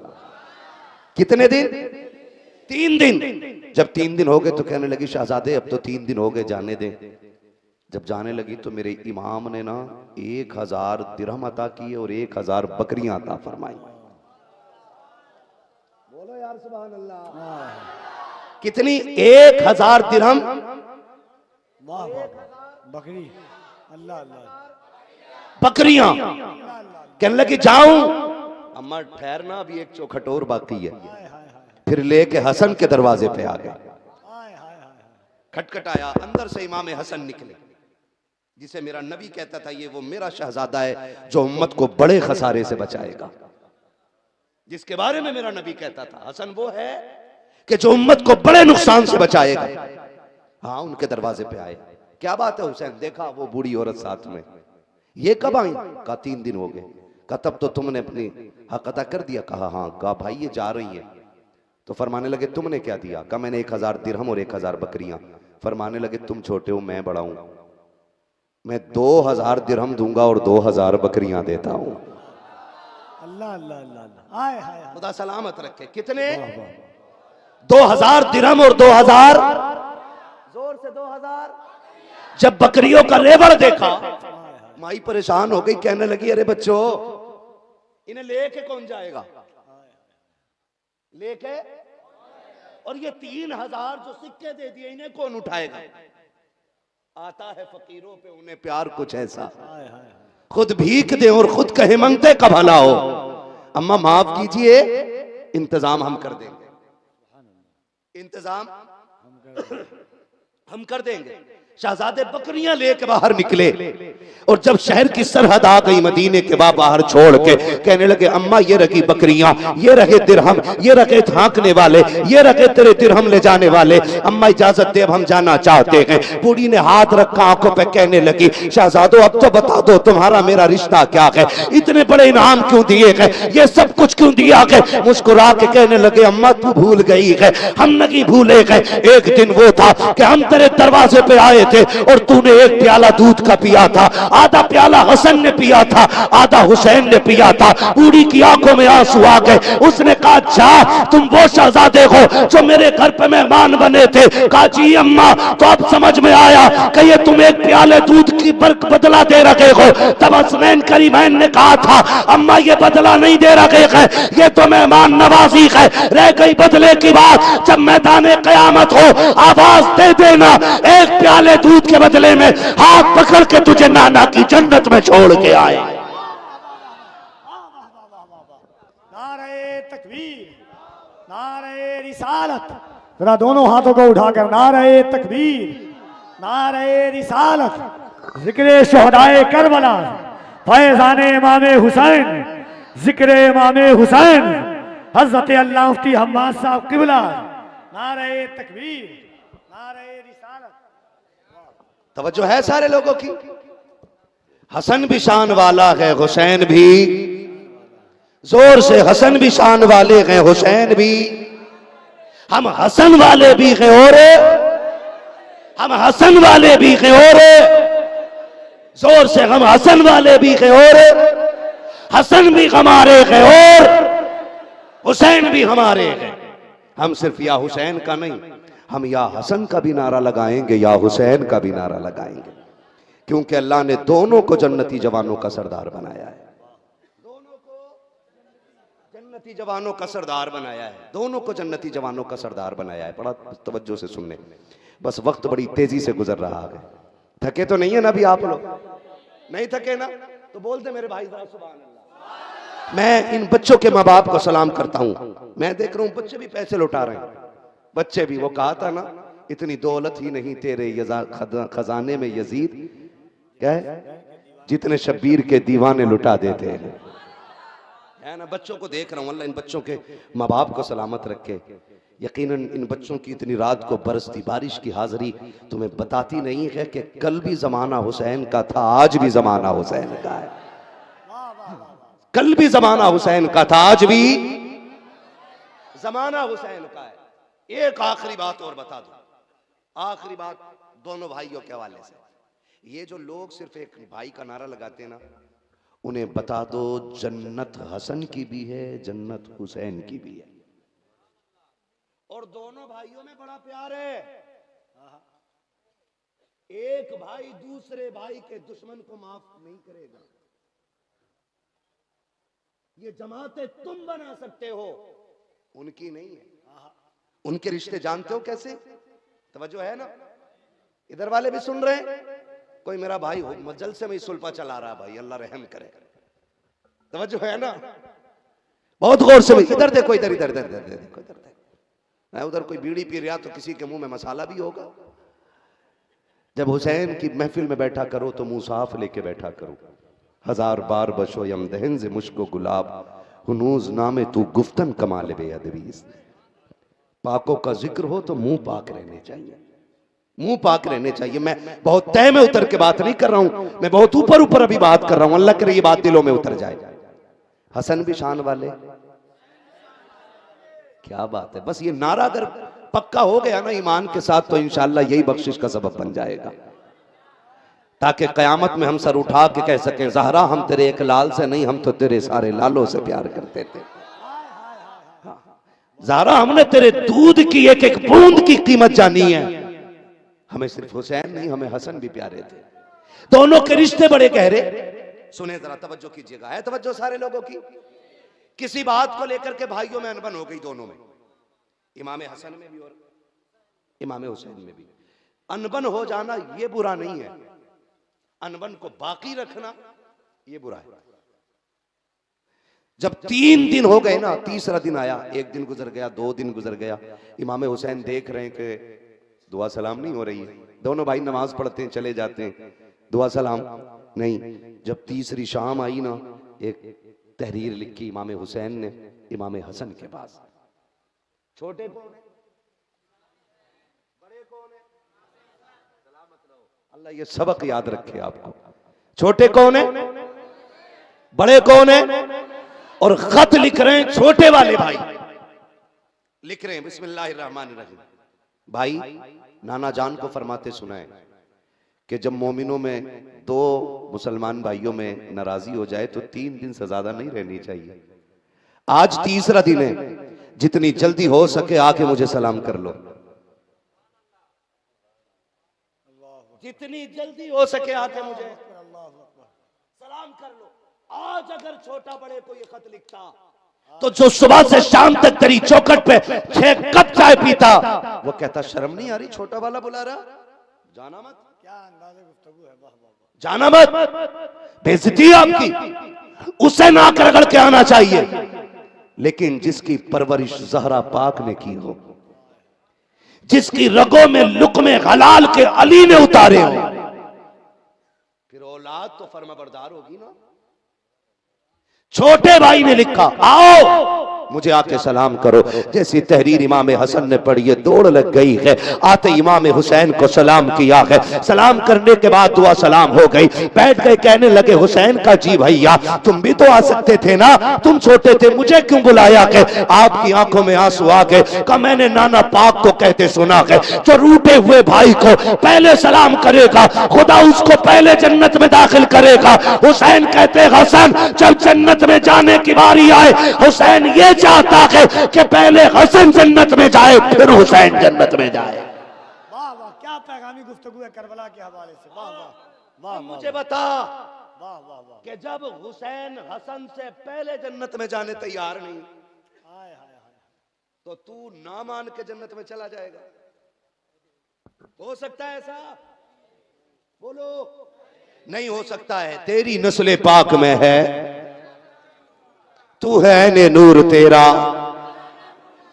कितने दिन? 3 दिन। जब 3 दिन हो गए तो कहने लगी, शहजादे अब तो 3 दिन हो गए, जाने दे। जब जाने लगी तो मेरे इमाम ने ना 1000 दिरहम अता किए और 1000 बकरियां अता फरमाई। बोलो यार सुभान अल्लाह। कितनी? 1000 दिरहम। वाह बकरी, अल्लाह अल्लाह, बकरियां। कहने लगी, जाऊं? अम्मा ठहरना, अभी एक चौखट और बाकी है, फिर लेके हसन के दरवाजे पे आ गए। खटखटाया, अंदर से इमाम हसन निकले, जिसे मेरा नबी कहता था ये वो मेरा शहजादा है जो उम्मत को बड़े खसारे से बचाएगा, जिसके बारे में मेरा नबी कहता था हसन वो है कि जो उम्मत को बड़े नुकसान से बचाएगा। हाँ, उनके दरवाजे पे आए। क्या बात है हुसैन? देखा वो बूढ़ी औरत साथ में। ये कब आई? कहा 3 दिन हो गए। कहा तब तो तुमने अपनी हक अदा कर दिया? कहा हाँ। कहा भाई ये जा रही है। तो फरमाने लगे तुमने क्या दिया? कहा मैंने 1000 दिरहम और 1000 बकरियां। फरमाने लगे तुम छोटे हो मैं बड़ा हूं, मैं 2000 दिरहम दूंगा और 2000 बकरियां देता हूं। अल्लाह अल्लाह अल्लाह, आए हाय, खुदा सलामत रखे। कितने? 2000 दिरहम और 2000, जोर से 2000। जब बकरियों का लेबर देखा, माई परेशान हो गई, कहने लगी अरे बच्चों इन्हें लेके कौन जाएगा? लेके, और ये 3000 जो सिक्के दे दिए इन्हें कौन उठाएगा? आता है फकीरों पे उन्हें प्यार कुछ ऐसा, खुद भीख दे और खुद कहे मंगते का भला हो। अम्मा माफ कीजिए, इंतजाम हम कर देंगे, इंतजाम हम कर देंगे। शहजादे बकरियां लेके बाहर निकले और जब शहर की सरहद आ गई मदीने के बाहर छोड़ के कहने लगे अम्मा ये रखी बकरियां, ये रखे दिरहम, ये रखे थाकने वाले, ये रखे तेरे दिरहम ले जाने वाले। अम्मा इजाजत दे, हम जाना चाहते हैं। बूढ़ी ने हाथ रखा आंखों पे, कहने लगी शहजादो अब तो बता दो तुम्हारा मेरा रिश्ता क्या है? इतने बड़े इनाम क्यों दिए गए? ये सब कुछ क्यों दिया गया? मुस्कुरा के कहने लगे अम्मा तू भूल गई है, हम नहीं भूले गए। एक दिन वो था कि हम तेरे दरवाजे पे आए थे और तूने एक प्याला दूध का पिया था, आधा प्याला हसन ने पिया था, आधा हुसैन ने पिया था। बूढ़ी की आंखों में आंसू आ गए। उसने कहा जा तुम वो शहजादे हो जो मेरे घर पे मेहमान बने थे। कहा जी अम्मा, तो अब समझ में आया कि ये तुम एक प्याले दूध की बदला दे रखे हो। तब हसनैन करीमैन ने कहा था अम्मा ये बदला नहीं दे रखे हैं, ये तो मेहमान नवाजी है। रह गई बदले की बात, जब मैदान कयामत हो आवाज दे देना, एक प्याले दूध के बदले में हाथ पकड़ के तुझे नाना की जन्नत में छोड़ के आए। नारे तकबीर, नारे रिसालत। जरा दोनों हाथों को उठाकर नारे तकबीर, नारे रिसालत। जिक्र शोहदाए करबला, फैजाने इमामे हुसैन, जिक्र इमामे हुसैन, हजरत अल्लाह मुफ्ती हम्माद साहब किबला। नारे तकबीर, नारे रिसालत। तवज्जो है सारे लोगों की? हसन भी शान वाला है, हुसैन भी, जोर से हसन भी शान वाले हैं, हुसैन भी। हम हसन वाले भी हैं और हम हसन वाले भी हैं और जोर से हम हसन वाले भी हैं और हसन भी हमारे हैं और हुसैन भी हमारे हैं। हम सिर्फ या हुसैन का नहीं, हम या हसन का भी नारा लगाएंगे, या हुसैन का भी नारा लगाएंगे, क्योंकि अल्लाह ने दोनों को जन्नती जवानों का सरदार बनाया है। दोनों को जन्नती जवानों का सरदार बनाया है, दोनों को जन्नती जवानों का सरदार बनाया है। बड़ा तवज्जो से सुनने, बस वक्त बड़ी तेजी से गुजर रहा है। थके तो नहीं है ना अभी आप लोग? नहीं थके ना? तो बोलते मेरे भाई साहब सुभान अल्लाह। मैं इन बच्चों के माँ बाप को सलाम करता हूँ। मैं देख रहा हूँ बच्चे भी पैसे लुटा रहे हैं, बच्चे भी। वो कहा था ना इतनी दौलत ही नहीं तेरे खजाने में यजीद, क्या है, जितने शब्बीर के दीवाने लुटा देते हैं, है ना। बच्चों को देख रहा हूँ, अल्लाह इन बच्चों के माँ बाप को सलामत रखे। यकीनन इन बच्चों की इतनी रात को बरसती बारिश की हाजिरी तुम्हें बताती नहीं है कि कल भी जमाना हुसैन का था, आज भी जमाना हुसैन का है। कल भी जमाना हुसैन का था, आज भी जमाना हुसैन का है। एक आखिरी बात और बता दो, आखिरी बात दोनों भाइयों के हवाले से। ये जो लोग सिर्फ एक भाई का नारा लगाते हैं ना, उन्हें बता दो जन्नत हसन की भी है, जन्नत हुसैन की भी है, और दोनों भाइयों में बड़ा प्यार है। एक भाई दूसरे भाई के दुश्मन को माफ नहीं करेगा। ये जमातें तुम बना सकते हो, उनकी नहीं है। उनके रिश्ते जानते हो कैसे? तवज्जो है ना? इधर वाले भी सुन रहे हैं? कोई मेरा भाई हो जलसे में सुल्फा चला रहा, भाई अल्लाह रहम करे। तवज्जो है ना? बहुत गौर से, इधर देखो, इधर इधर इधर देखो, इधर देखो। मैं उधर कोई बीड़ी पी रहा तो किसी के मुंह में मसाला भी होगा। जब हुसैन की महफिल में बैठा करो तो मुंह साफ लेके बैठा करो। हजार बार बशो यम दहन से मुश्को गुलाब हुनूज नामे तू गुफ्तन कमाल बेअदबीस। पाकों का जिक्र हो तो मुंह पाक रहने चाहिए, मुंह पाक रहने चाहिए। मैं बहुत तय में उतर के बात नहीं कर रहा हूं, मैं बहुत ऊपर ऊपर अभी बात कर रहा हूं। अल्लाह करे ये बात दिलों में उतर जाए। हसन भी शान वाले, क्या बात है। बस ये नारा अगर पक्का हो गया ना ईमान के साथ तो इंशाअल्लाह यही बख्शिश का सबब बन जाएगा, ताकि कयामत में हम सर उठा के कह सकें ज़हरा हम तेरे एक लाल से नहीं, हम तो तेरे सारे लालों से प्यार करते थे। ज़हरा हमने तेरे दूध की एक एक बूंद की कीमत जानी है। हमें सिर्फ हुसैन नहीं, हमें हसन भी प्यारे थे। दोनों के रिश्ते बड़े गहरे। सुने जरा, तवज्जो कीजिएगा, है तवज्जो सारे लोगों की। किसी बात को लेकर के भाइयों में अनबन हो गई, दोनों में, इमाम हसन में भी और इमाम हुसैन में भी। अनबन हो जाना ये बुरा नहीं है, अनबन को बाकी रखना ये बुरा है। जब 3 दिन हो गए ना, तीसरा दिन आया, 1 दिन गुजर गया, 2 दिन गुजर गया, इमाम हुसैन देख रहे हैं कि दुआ सलाम नहीं हो रही है। दोनों भाई नमाज पढ़ते हैं, चले जाते हैं, दुआ सलाम नहीं। जब तीसरी शाम आई ना, एक तहरीर लिखी इमाम हुसैन ने इमाम हसन के पास। छोटे कौन है, बड़े कौन है, सलामत रहो। अल्लाह ये सबक याद रखे आपको। छोटे कौन है, बड़े कौन है। और खत लिख रहे हैं छोटे वाले भाई, लिख रहे हैं बिस्मिल्लाहिर्रहमानिर्रहीम। भाई नाना जान को फरमाते सुनाए कि जब मोमिनों में 2 मुसलमान भाइयों में नाराजी हो जाए तो 3 दिन से ज्यादा नहीं रहनी चाहिए। आज तीसरा दिन है, जितनी जल्दी हो सके आके मुझे सलाम कर लो, जितनी जल्दी हो सके आके मुझे सलाम कर लो। आज अगर छोटा बड़े को ये खत लिखता तो जो सुबह से शाम तक तेरी चौखट पे 6 कप चाय पीता, वो कहता शर्म नहीं आ रही, छोटा वाला बुला रहा, जाना मत। क्या अंदाज़े गुफ्तगू है, वाह वाह, जाना मत, बेइज्जती आपकी। उसे ना कर रगड़ के आना चाहिए। लेकिन जिसकी परवरिश ज़हरा पाक ने की हो, जिसकी रगों में लुक़मे हलाल के अली ने उतारे हो, फिर औलाद तो फर्माबरदार होगी ना। छोटे भाई ने लिखा आओ मुझे आके सलाम करो। जैसी तहरीर इमाम हसन ने पढ़ी है, दौड़ लग गई है, आते इमाम हुसैन को सलाम किया है। सलाम करने के बाद दुआ सलाम हो गई, बैठ गए, कहने लगे हुसैन का जी भैया तुम भी तो आ सकते थे ना, तुम छोटे थे, मुझे क्यों बुलाया है। आपकी आंखों में आंसू आ गए। कहा मैंने नाना पाक को कहते सुना है, जो रूठे हुए भाई को पहले सलाम करेगा खुदा उसको पहले जन्नत में दाखिल करेगा। हुसैन कहते हसन जब जन्नत में जाने की बारी आए, हुसैन ये चाहता है कि पहले हसन जन्नत में जाए फिर हुसैन जन्नत में जाए। वाह वाह, क्या पैगामी गुफ्तगू है करबला के हवाले से। वाह वाह वाह, मुझे बता वाह वाह वाह, कि जब हुसैन हसन से पहले जन्नत में जाने तैयार नहीं, हाय हाय हाय, तो तू ना मान के जन्नत में चला जाएगा? हो सकता है ऐसा? बोलो। नहीं हो सकता है। तेरी नस्ल पाक में है, तू है ने नूर तेरा,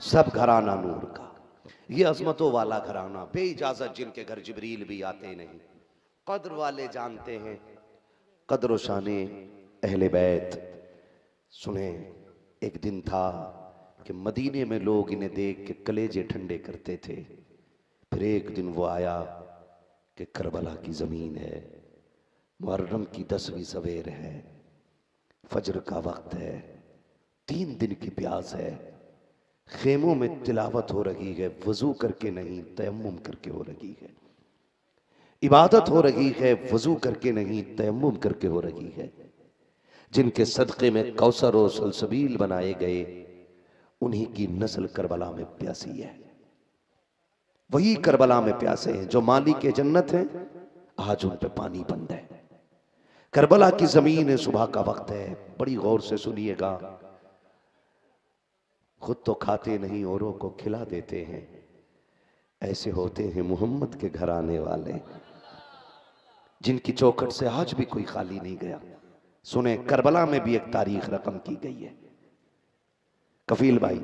सब घराना नूर का। ये अजमतों वाला घराना, बेइजाजत जिनके घर जिब्रील भी आते नहीं, कद्र वाले जानते हैं कद्र शाने अहले बैत। सुने, एक दिन था कि मदीने में लोग इन्हें देख के कलेजे ठंडे करते थे। फिर एक दिन वो आया कि करबला की जमीन है, मुहर्रम की 10वीं सवेर है, फजर का वक्त है, 3 दिन की प्यास है, खेमों में तिलावत हो रही है, वजू करके नहीं तयम्मुम करके हो रही है, इबादत हो रही है, वजू करके नहीं तयम्मुम करके हो रही है। जिनके सदक़े में कौसर और सलसबील बनाए गए, उन्हीं की नस्ल करबला में प्यासी है। वही करबला में प्यासे हैं जो मालिक के जन्नत हैं, आज उन पे पानी बंद है। करबला की जमीन है, सुबह का वक्त है, बड़ी गौर से सुनिएगा। खुद तो खाते नहीं, औरों को खिला देते हैं। ऐसे होते हैं मोहम्मद के घर आने वाले, जिनकी चौखट से आज भी कोई खाली नहीं गया। सुने, करबला में भी एक तारीख रकम की गई है। कफील भाई,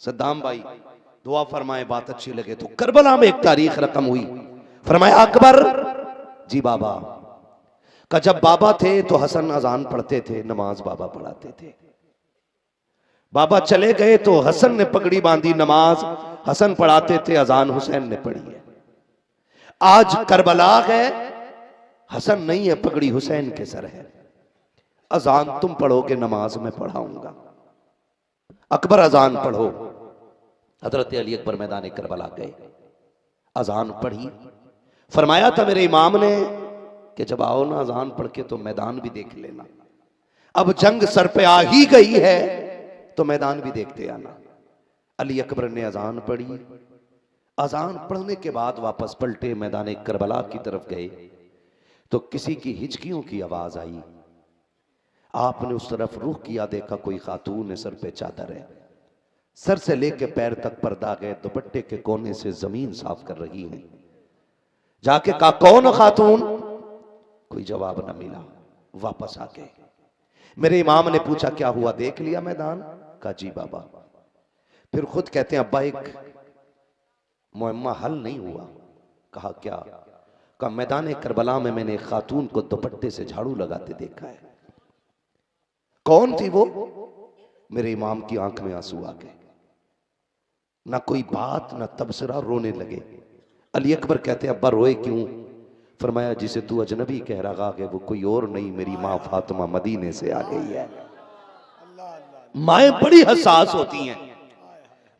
सद्दाम भाई, दुआ फरमाए, बात अच्छी लगे तो करबला में एक तारीख रकम हुई। फरमाया अकबर जी बाबा का जब बाबा थे तो हसन अजान पढ़ते थे, नमाज बाबा पढ़ाते थे। बाबा चले गए तो हसन ने पगड़ी बांधी, नमाज हसन पढ़ाते थे, अजान हुसैन ने पढ़ी है। आज करबला है, हसन नहीं है, पगड़ी हुसैन के सर है। अजान तुम पढ़ोगे, नमाज मैं पढ़ाऊंगा। अकबर अजान पढ़ो। हजरत अली अकबर मैदान करबला गए, अजान पढ़ी। फरमाया था मेरे इमाम ने कि जब आओ ना अजान पढ़ के तो मैदान भी देख लेना। अब जंग सर पे आ ही गई है तो मैदान भी देखते आना। अली अकबर ने अजान पढ़ी। अजान पढ़ने के बाद वापस पलटे, मैदान करबला की तरफ गए तो किसी की हिचकियों की आवाज आई। आपने उस तरफ रुख किया, देखा कोई खातून है, सर पे चादर है, सर से लेके पैर तक पर्दा है, दुपट्टे के कोने से जमीन साफ कर रही है। जाके कहा कौन खातून? कोई जवाब न मिला, वापस आ गए। मेरे इमाम ने पूछा क्या हुआ, देख लिया मैदान? कहा जी बाबा। फिर खुद कहते हैं अब्बा एक मुअम्मा हल नहीं हुआ। कहा क्या? कहा मैदान करबला में मैंने एक खातून को दुपट्टे से झाड़ू लगाते देखा है। कौन थी वो? मेरे इमाम की आंख में आंसू आ गए, ना कोई बात ना तबसरा, रोने लगे। अली अकबर कहते अब्बा रोए क्यों? फरमाया जिसे तू अजनबी कह रहा है वो कोई और नहीं, मेरी माँ फातिमा मदीने से आ गई है। माएं बड़ी हसास होती हैं,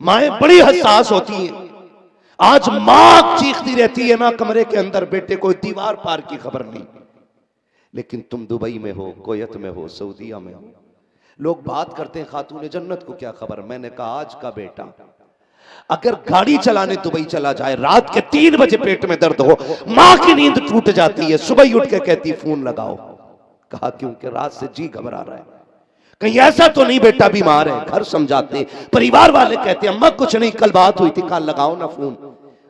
माएं बड़ी हसास होती हैं। आज माँ चीखती रहती है ना कमरे के अंदर, बेटे कोई दीवार पार की खबर नहीं। लेकिन तुम दुबई में हो, कुवैत में हो, सऊदीया में हो, लोग बात करते हैं खातून जन्नत को क्या खबर। मैंने कहा आज का बेटा अगर गाड़ी चलाने दुबई चला जाए, रात के 3 बजे पेट में दर्द हो, मां की नींद टूट जाती है, सुबह ही उठ के कहती फोन लगाओ। कहा क्योंकि रात से जी घबरा रहा है, कहीं ऐसा तो नहीं बेटा बीमार है। घर समझाते, परिवार वाले कहते अम्मा कुछ नहीं, कल बात हुई थी, कल लगाओ ना फोन।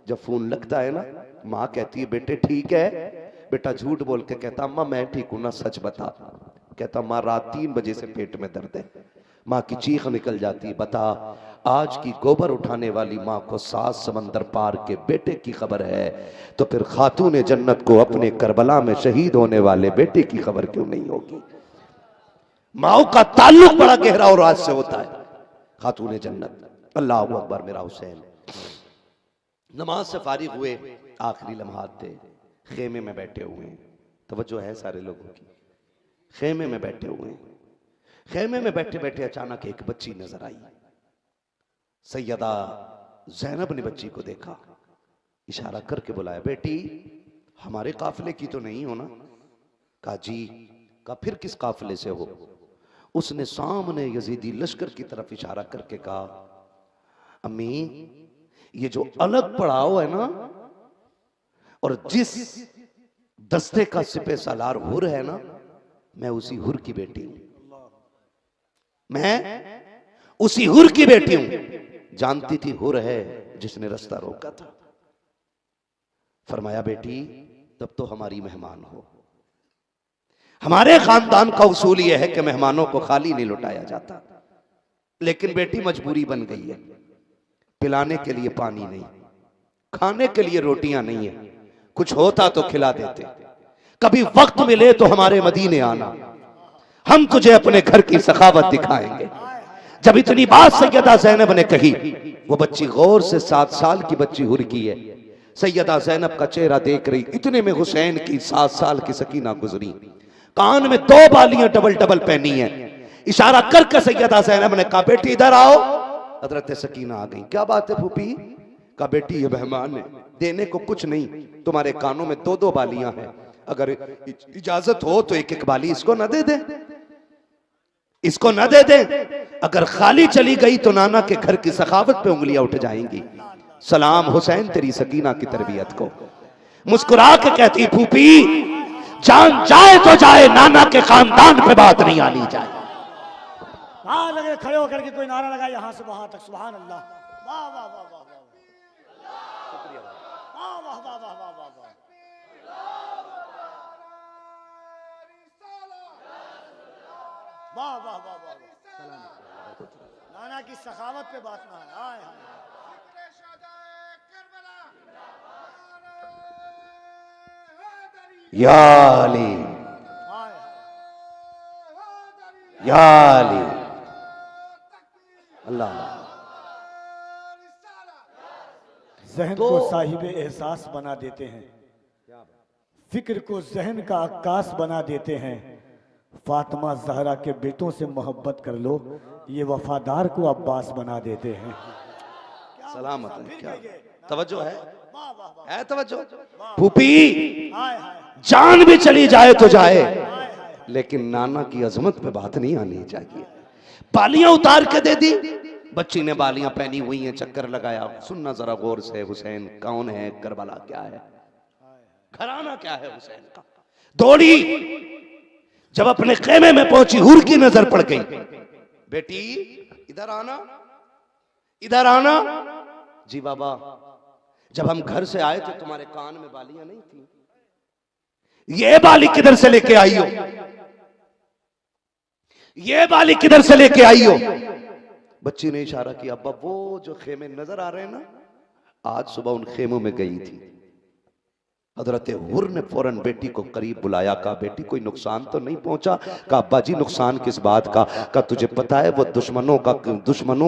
जब फोन लगता है ना, माँ कहती है बेटे ठीक है? बेटा झूठ बोल के कहता अम्मा मैं ठीक हूं ना, सच बता। कहता माँ रात 3 बजे से पेट में दर्द है। माँ की चीख निकल जाती है, बता आज की गोबर उठाने वाली माँ को 7 समंदर पार के बेटे की खबर है, तो फिर खातून जन्नत को अपने करबला में शहीद होने वाले बेटे की खबर क्यों नहीं होगी? माओ का ताल्लुक बड़ा गहरा और राज से होता है। खातून जन्नत, अल्लाह अकबर। मेरा हुसैन नमाज से फारिग हुए, आखिरी लम्हात थे, खेमे में बैठे हुए हैं। तवज्जो है सारे लोगों की, खेमे में बैठे हुए हैं। खेमे में बैठे बैठे अचानक एक बच्ची नजर आई। सैयदा ज़ैनब ने बच्ची को देखा, इशारा करके बुलाया, बेटी हमारे काफिले की तो नहीं हो ना? कहा जी। कहा फिर किस काफिले से हो? उसने सामने यजीदी लश्कर की तरफ इशारा करके कहा अम्मी ये जो अलग पड़ाव है ना, और जिस दस्ते का सिपह सालार हुर है ना, मैं उसी हुर की बेटी हूं, मैं उसी हुर की बेटी हूं। जानती थी हुर है जिसने रास्ता रोका था। फरमाया बेटी तब तो हमारी मेहमान हो। हमारे खानदान का उसूल यह है कि मेहमानों को खाली नहीं लौटाया जाता, लेकिन बेटी मजबूरी बन गई है। पिलाने के लिए पानी नहीं, खाने के लिए रोटियां नहीं है, कुछ होता तो खिला देते। कभी वक्त मिले तो हमारे मदीने आना, हम तुझे अपने घर की सखावत दिखाएंगे। जब इतनी बात सैयदा ज़ैनब ने कही, वो बच्ची गौर से 7 साल की बच्ची हुर की है। सैयदा ज़ैनब का चेहरा देख रही, इतने में हुसैन की 7 साल की सकीना गुजरी, कान में 2 बालियां डबल डबल पहनी है। इशारा करके सैयदा ज़ैनब ने कहा बेटी इधर आओ। हजरत सकीना आ गई। क्या बात है फूफी? कहा बेटी ये मेहमान है, देने को कुछ नहीं, तुम्हारे कानों में 2-2 बालियां हैं, अगर इजाजत हो तो 1-1 बाली इसको न दे दे, इसको न दे दे। अगर खाली चली गई तो नाना के घर की सखावत पे उंगलियां उठ जाएंगी। सलाम हुसैन तेरी सकीना की तरबियत को। मुस्कुरा के कहती फूफी जान जाए तो जाए, नाना के खानदान पे बात नहीं आनी जाए। हाँ लगे खड़े होकर के कोई नारा लगा यहाँ से वहां तक, सुभान अल्लाह। वाह वाह वाह वाह वाह वाह वाह वाह वाह वाह वाह वाह। वाह वाह वाह वाह। नाना की सखावत पे बात ना है। या अली, या अली। अल्लाह। जहन को साहिब एहसास बना देते हैं, फिक्र को जहन का अक्कास बना देते हैं। फातिमा जहरा के बेटों से मोहब्बत कर लो, ये वफादार को अब्बास बना देते हैं। सलामत है। क्या तवज्जो है तवज्जो। फूफी जान भी चली जाए तो जाए, लेकिन नाना की अजमत पे बात नहीं आनी चाहिए। बालियां उतार के दे दी, बच्ची ने बालियां पहनी हुई हैं, चक्कर लगाया। सुनना जरा गौर से, हुसैन कौन है, करबला क्या है, घराना क्या है हुसैन का। दौड़ी, जब अपने खेमे में पहुंची, हुर की नजर पड़ गई। बेटी इधर आना, इधर आना। जी बाबा, जब हम घर से आए तो तुम्हारे कान में बालियां नहीं थी। ये बाली किधर से लेके आई हो, ये बाली किधर से लेके आई हो। बच्ची ने इशारा किया, अब्बा वो जो खेमे नजर आ रहे हैं ना, आज सुबह उन खेमों में गई थी। हजरत हुर ने फौरन बेटी को करीब बुलाया, कहा बेटी कोई नुकसान तो नहीं पहुंचा। कहा अब्बा जी नुकसान किस बात का। कहा तुझे पता है वो दुश्मनों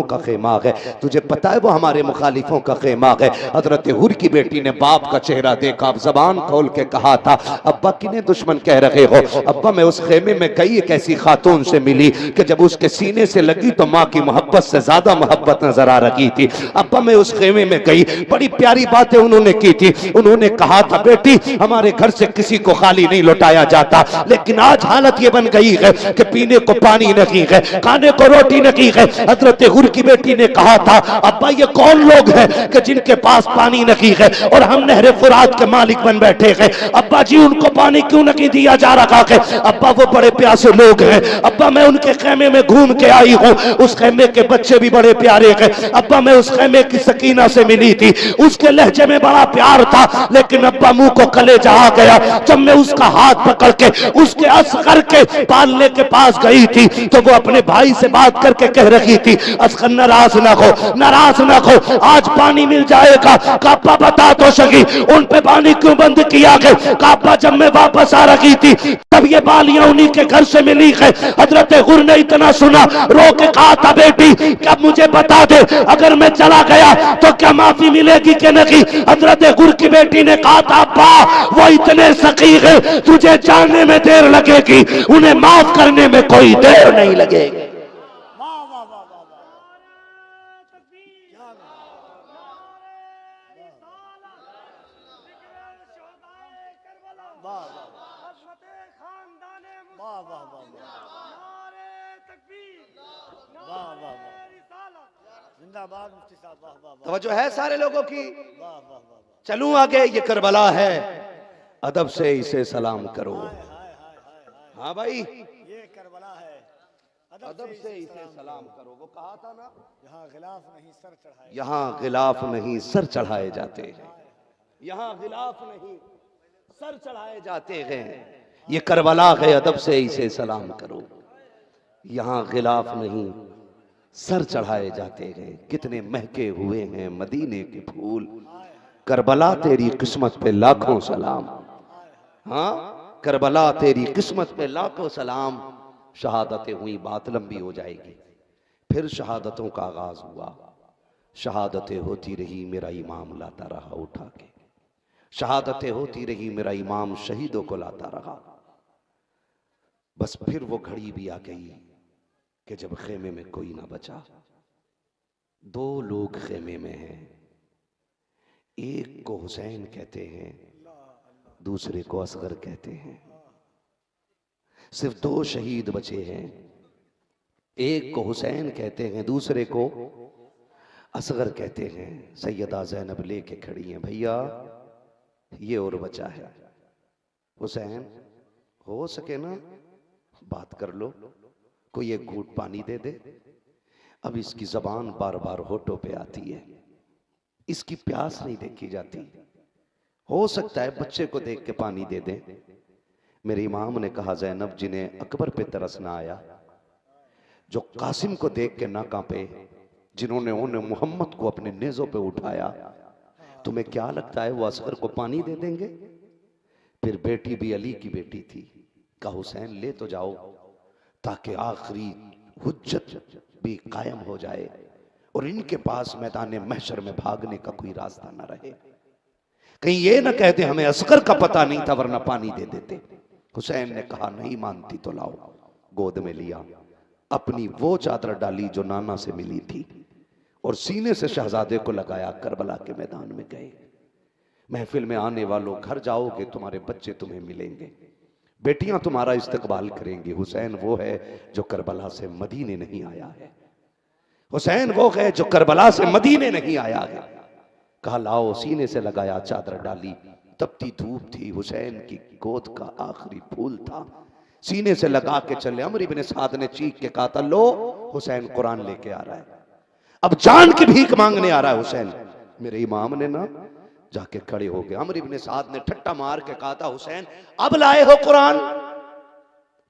का खेमा है, तुझे पता है वो हमारे मुखालिफों का खेमा है। हजरत हुर की बेटी ने बाप का चेहरा देखा, जबान खोल के कहा था, अब्बा किन्हें दुश्मन कह रहे हो। अब्बा मैं उस खेमे में गई, एक ऐसी खातून से मिली कि जब उसके सीने से लगी तो माँ की मोहब्बत से ज्यादा मोहब्बत नजर आ रही थी। अब्बा मैं उस खेमे में गई, बड़ी प्यारी बातें उन्होंने की थी। उन्होंने कहा था बेटी हमारे घर से किसी को खाली नहीं लौटाया जाता, लेकिन आज हालत ये बन गई है कि पीने को पानी नहीं है, खाने को रोटी नहीं है। हजरत हुर की बेटी ने कहा था, अब्बा ये कौन लोग हैं कि जिनके पास पानी नहीं है और हम नहरे फुरात के मालिक बन बैठे हैं। अब्बा जी उनको पानी क्यों नहीं दिया जा रहा है। अब्बा वो बड़े प्यासे लोग हैं। अब्बा मैं उनके खेमे में घूम के आई हूँ, उस खेमे के बच्चे भी बड़े प्यारे हैं। अब्बा मैं उस खेमे की सकीना से मिली थी, उसके लहजे में बड़ा प्यार था, लेकिन अब्बा मुंह को कलेजा आ गया। जब मैं उसका हाथ पकड़ के उसके असगर के पालने के पास गई थी तो वो अपने भाई से बात करके कह रही थी, असगर नाराज ना हो, नाराज ना हो, आज पानी मिल जाएगा। कापा बता तो सही उन पे पानी क्यों बंद किया गया। कापा जब मैं वापस आ रही थी तब ये बालियां उन्हीं के घर से मिली है। हजरत हुर ने इतना सुना, रो के कहा था बेटी कब मुझे बता दे, अगर मैं चला गया तो क्या माफी मिलेगी कि नहीं। हजरत हुर की बेटी ने कहा था, अब्बा वो इतने सकी है, तुझे जानने में देर लगेगी, उन्हें माफ करने में कोई देर नहीं लगेगी। तवज्जो है सारे लोगों की। चलूं आगे, ये करबला है, अदब से इसे सलाम करो। हाँ भाई ये करबला है, अदब से इसे सलाम करो। वो कहा था ना, यहाँ गिलाफ नहीं सर चढ़ाए, यहाँ गिलाफ नहीं सर चढ़ाए जाते हैं, यहाँ गिलाफ नहीं सर चढ़ाए जाते हैं। ये करबला है, अदब से इसे सलाम करो। यहाँ गिलाफ नहीं सर चढ़ाए जाते हैं। कितने महके हुए हैं मदीने के फूल, करबला तेरी किस्मत पे लाखों सलाम। हाँ करबला तेरी किस्मत पे लाखों सलाम। शहादतें हुई, बात लंबी हो जाएगी। फिर शहादतों का आगाज हुआ। शहादतें होती रही, मेरा इमाम लाता रहा उठा के। शहादतें होती रही, मेरा इमाम शहीदों को लाता रहा। बस फिर वो घड़ी भी आ गई कि जब खेमे में कोई ना बचा। दो लोग खेमे में हैं, एक को हुसैन कहते हैं, दूसरे को असगर कहते हैं। सिर्फ दो शहीद बचे हैं, एक को हुसैन कहते हैं, दूसरे को असगर कहते हैं। सैयदा ज़ैनब लेके खड़ी हैं, भैया ये और बचा है, हुसैन हो सके ना बात कर लो, कोई एक घूंट पानी दे दे। अब इसकी जबान बार बार होठों पे आती है, इसकी प्यास नहीं देखी जाती। हो सकता है बच्चे को देख के पानी दे दे। मेरे इमाम ने कहा, ज़ैनब जिन्हें अकबर पे तरस ना आया, जो कासिम को देख के ना कांपे, जिन्होंने उन्हें मोहम्मद को अपने नेज़ों पे उठाया, तुम्हें क्या लगता है वो असगर को पानी दे देंगे? फिर बेटी भी अली की बेटी थी। कहा हुसैन ले तो जाओ ताकि आखिरी हुज्जत भी कायम हो जाए और इनके पास मैदान महशर में भागने का कोई रास्ता ना रहे। कहीं ये ना कहते हमें असगर का पता नहीं था वरना पानी दे देते। हुसैन ने कहा नहीं मानती तो लाओ। गोद में लिया, अपनी वो चादर डाली जो नाना से मिली थी और सीने से शहजादे को लगाया। करबला के मैदान में गए। महफिल में आने वालों घर जाओगे, तुम्हारे बच्चे तुम्हें मिलेंगे, बेटियां तुम्हारा इस्तकबाल करेंगी। हुसैन वो है जो करबला से मदीने नहीं आया है। हुसैन वो है जो करबला से मदीने नहीं आया है। कहा लाओ, सीने से लगाया, चादर डाली। तपती धूप थी, हुसैन की गोद का आखिरी फूल था। सीने से लगा के चले। अमर इब्न साद ने चीख के कहा था लो हुसैन कुरान लेके आ रहा है, अब जान की भीख मांगने आ रहा है हुसैन। मेरे इमाम ने ना जाके खड़े हो गए। अमर इब्न साद ने ठट्टा मार के कहा था हुसैन अब लाए हो कुरान,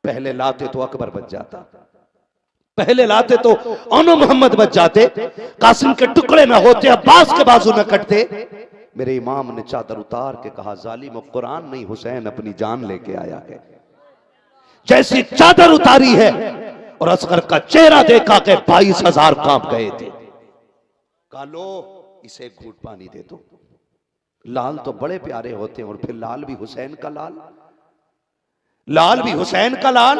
पहले लाते तो अकबर बच जाता, पहले लाते तो अनु मोहम्मद बच जाते, कासिम के टुकड़े ना होते, अब्बास के बाजू न कटते। मेरे इमाम ने चादर उतार के कहा जालिम कुरान नहीं हुसैन अपनी जान लेके आया है। जैसी चादर उतारी है और असगर का चेहरा देखा के 22,000 कांप गए थे। कहा लो इसे एक घूंट पानी दे दो। लाल तो बड़े प्यारे होते हैं और फिर लाल भी हुसैन का लाल, लाल भी हुसैन का लाल।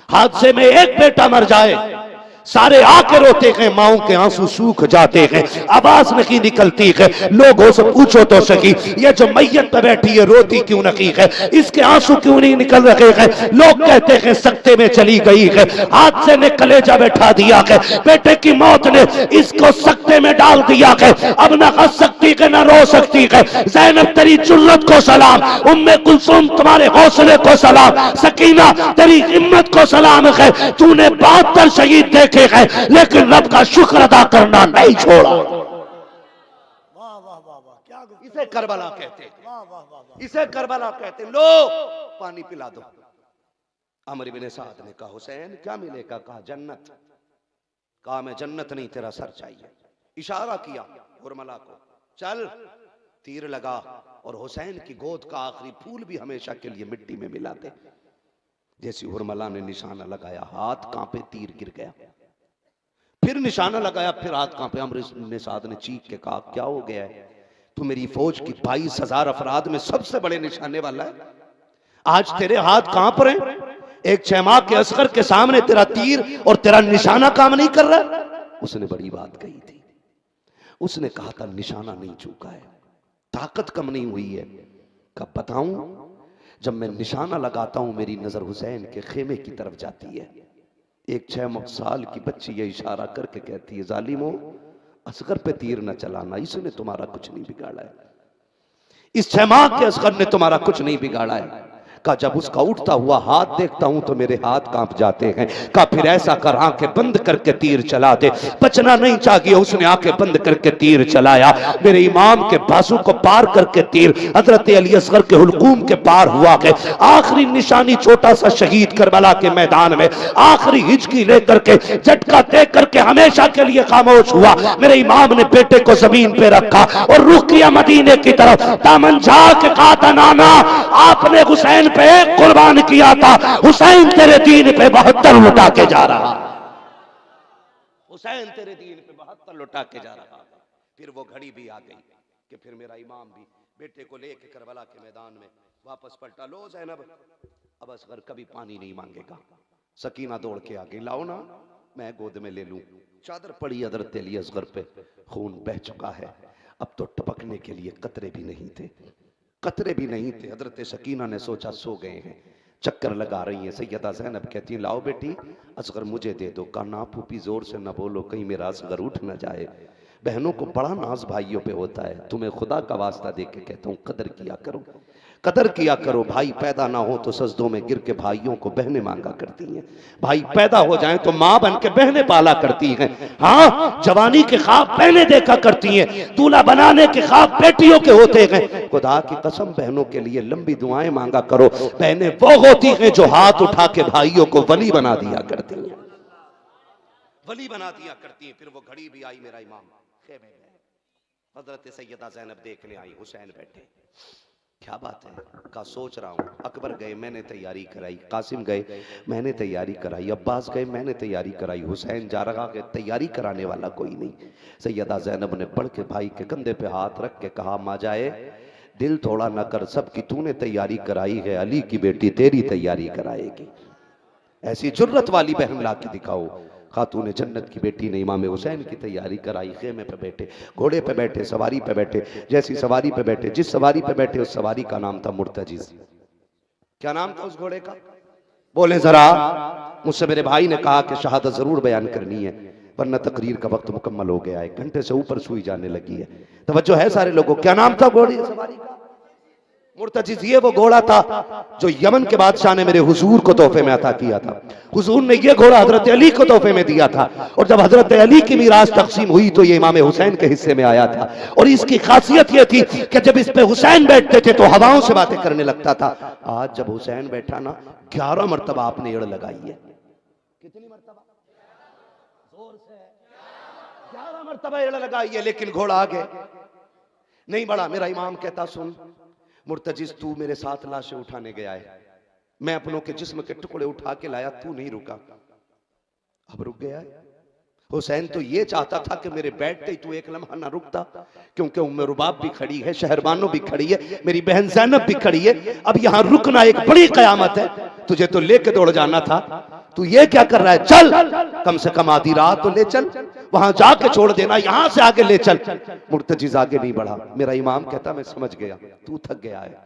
हादसे में एक बेटा मर जाए सारे आके रोते हैं, माओ के आंसू सूख जाते हैं, आवाज नहीं निकलती है। लोगों से पूछो तो सकी ये जो मैयत पे बैठी है रोती क्यों नहीं है, इसके आंसू क्यों नहीं निकल रहे हैं। लोग कहते हैं सकते में चली गई है, हादसे ने कलेजा बैठा दिया है, बेटे की मौत ने इसको सकते में डाल दिया है, अब ना हंस सकती है ना रो सकती है। ज़ैनब तेरी जुर्रत को सलाम, उम्मे कुलसुम तुम्हारे हौसले को सलाम, सकीना तेरी हिम्मत को सलाम है। तूने 72 शहीद देखे हैं लेकिन रब का शुक्र अदा करना नहीं छोड़ा। वाह वाह वाह वाह, क्या इसे करबला कहते, वाह वाह वाह वाह। इसे करबला कहते। लो पानी पिला दो। अमर इब्न साद ने कहा हुसैन क्या मिलेगा? कहा जन्नत। कहा मैं जन्नत नहीं तेरा सर चाहिए। इशारा किया हुरमला को, चल तीर लगा और हुसैन की गोद का आखिरी फूल भी हमेशा के लिए मिट्टी में मिला दे। जैसी हुरमला ने निशाना लगाया हाथ कांपे, तीर गिर गया। फिर निशाना लगाया, फिर हाथ कांपे। अमर इब्न साद ने चीख के कहा क्या हो गया है? तू मेरी फौज की 22,000 अफराद में सबसे बड़े निशाने वाला है, आज तेरे हाथ कांप रहे। एक 6 माह के असगर के सामने तेरा तीर और तेरा निशाना काम नहीं कर रहा। उसने बड़ी बात कही थी, उसने कहा था निशाना नहीं चूका है, ताकत कम नहीं हुई है। कब बताऊं? जब मैं निशाना लगाता हूं मेरी नजर हुसैन के खेमे की तरफ जाती है। एक 6 साल की बच्ची ये इशारा करके कहती है जालिमो असगर पे तीर न चलाना, इसने तुम्हारा कुछ नहीं बिगाड़ा है, इस 6 माह के असगर ने तुम्हारा कुछ नहीं बिगाड़ा है। का जब उसका उठता हुआ हाथ देखता हूं तो मेरे हाथ कांप जाते हैं। का फिर ऐसा कर आंखें बंद करके तीर चला दे। बचना नहीं चाहिए, उसने आंखें बंद करके तीर चलाया। मेरे इमाम के बाजू को पार करके तीर हजरत अली असगर के हुलकूम के पार हुआ है। आखिरी निशानी छोटा सा शहीद करबला के मैदान में आखिरी हिचकी लेकर के झटका दे करके हमेशा के लिए खामोश हुआ। मेरे इमाम ने बेटे को जमीन पे रखा और रुख किया मदीने की तरफ। दामन झाड़ के कहा था नाना आपने हुसैन पे कुर्बान किया था, हुसैन तेरे दीन पे 72 लुटा के जा रहा, हुसैन तेरे दीन पे 72 लुटा के जा रहा। फिर वो घड़ी भी आ गई कि फिर मेरा इमाम भी बेटे को लेके करबला के मैदान में वापस पलटा। लो ज़ैनब अब असगर कभी पानी नहीं मांगेगा। सकीना दौड़ के आ गई, लाओ ना मैं गोद में ले लूं। चादर पड़ी हजरत अली असगर पे, खून बह चुका है, अब तो टपकने के लिए कतरे भी नहीं थे, कतरे भी नहीं थे। हजरत सकीना ने सोचा सो गए हैं, चक्कर लगा रही हैं। सैयदा ज़ैनब कहती है लाओ बेटी असगर मुझे दे दो। कहा ना फूफी जोर से ना बोलो कहीं मेरा असगर उठ ना जाए। बहनों को बड़ा नाज भाइयों पे होता है, तुम्हें खुदा का वास्ता दे के कहता हूँ कदर किया करो, कदर किया करो। भाई पैदा ना हो तो सजदों में गिर के भाइयों को बहनें मांगा करती हैं, भाई पैदा हो जाएं तो माँ बन के बहनें पाला करती हैं। हाँ जवानी के ख्वाब बहनें देखा करती हैं, दूल्हा बनाने के ख्वाब बेटियों के होते हैं। खुदा की कसम बहनों के लिए लंबी दुआएं मांगा करो। बहनें वो होती हैं जो हाथ उठा के भाइयों को वली बना दिया करती हैं, वली बना दिया करती हैं। फिर वो घड़ी भी आई, मेरा इमाम खेमे में, हजरत सैयदा ज़ैनब देखने आई, हुसैन बैठे। क्या बात है? का सोच रहा हूँ। अकबर गए, मैंने तैयारी कराई। कासिम गए, मैंने तैयारी कराई। अब्बास गए, मैंने तैयारी कराई। हुसैन जा रहा है, तैयारी कराने वाला कोई नहीं। सैयदा ज़ैनब ने पढ़ के भाई के कंधे पे हाथ रख के कहा, माँ जाए दिल थोड़ा न कर, सबकी तूने तैयारी कराई है, अली की बेटी तेरी तैयारी कराएगी। ऐसी जुर्रत वाली बहन ला के दिखाओ। खातून जन्नत की बेटी ने इमाम हुसैन की तैयारी कराई। खेमे पे बैठे, घोड़े पे बैठे, सवारी पे बैठे। जैसी सवारी पे बैठे, जिस सवारी पे बैठे उस सवारी का नाम था मुर्तजिज। क्या नाम था उस घोड़े का? बोले जरा। मुझसे मेरे भाई ने कहा कि शहादत जरूर बयान करनी है वरना तकरीर का वक्त मुकम्मल हो गया है। घंटे से ऊपर सुई जाने लगी है। तवज्जो है सारे लोगों? क्या नाम था घोड़े सवारी का? मुर्तजिज। ये वो घोड़ा था जो यमन के बादशाह ने मेरे हुजूर को तोहफे में अता किया था। हुजूर ने ये घोड़ा हजरत अली को तोहफे में दिया था और जब हजरत अली की मीरास तकसीम हुई तो ये इमाम हुसैन के हिस्से में आया था। और इसकी खासियत ये थी कि जब इस पे हुसैन बैठते थे तो हवाओं से बातें करने लगता था। आज जब हुसैन बैठा ना 11 मरतबा आपने एड़ लगाई है। कितनी मरतबा? जोर से 11 मरतबा एड़ लगाई है, लेकिन घोड़ा आगे नहीं बढ़ा। मेरा इमाम कहता, सुन मुर्तजिज, तू मेरे साथ लाशें उठाने गया है, मैं अपनों के जिस्म के टुकड़े उठा के लाया, तू नहीं रुका, अब रुक गया है। हुसैन तो ये चाहता था कि मेरे बैठते ही तू एक लम्हा ना रुकता, क्योंकि उम्मे रुबाब भी खड़ी है, शहरबानो भी खड़ी है, मेरी बहन ज़ैनब भी खड़ी है। अब यहां रुकना एक बड़ी कयामत है। तुझे तो लेके दौड़ जाना था, तू ये क्या कर रहा है? चल, कम से कम आधी रात तो ले चल, वहां जाके छोड़ देना, यहां से आगे ले चल। मुर्तजिज आगे नहीं बढ़ा। मेरा इमाम कहता, मैं समझ गया, तू थक गया है,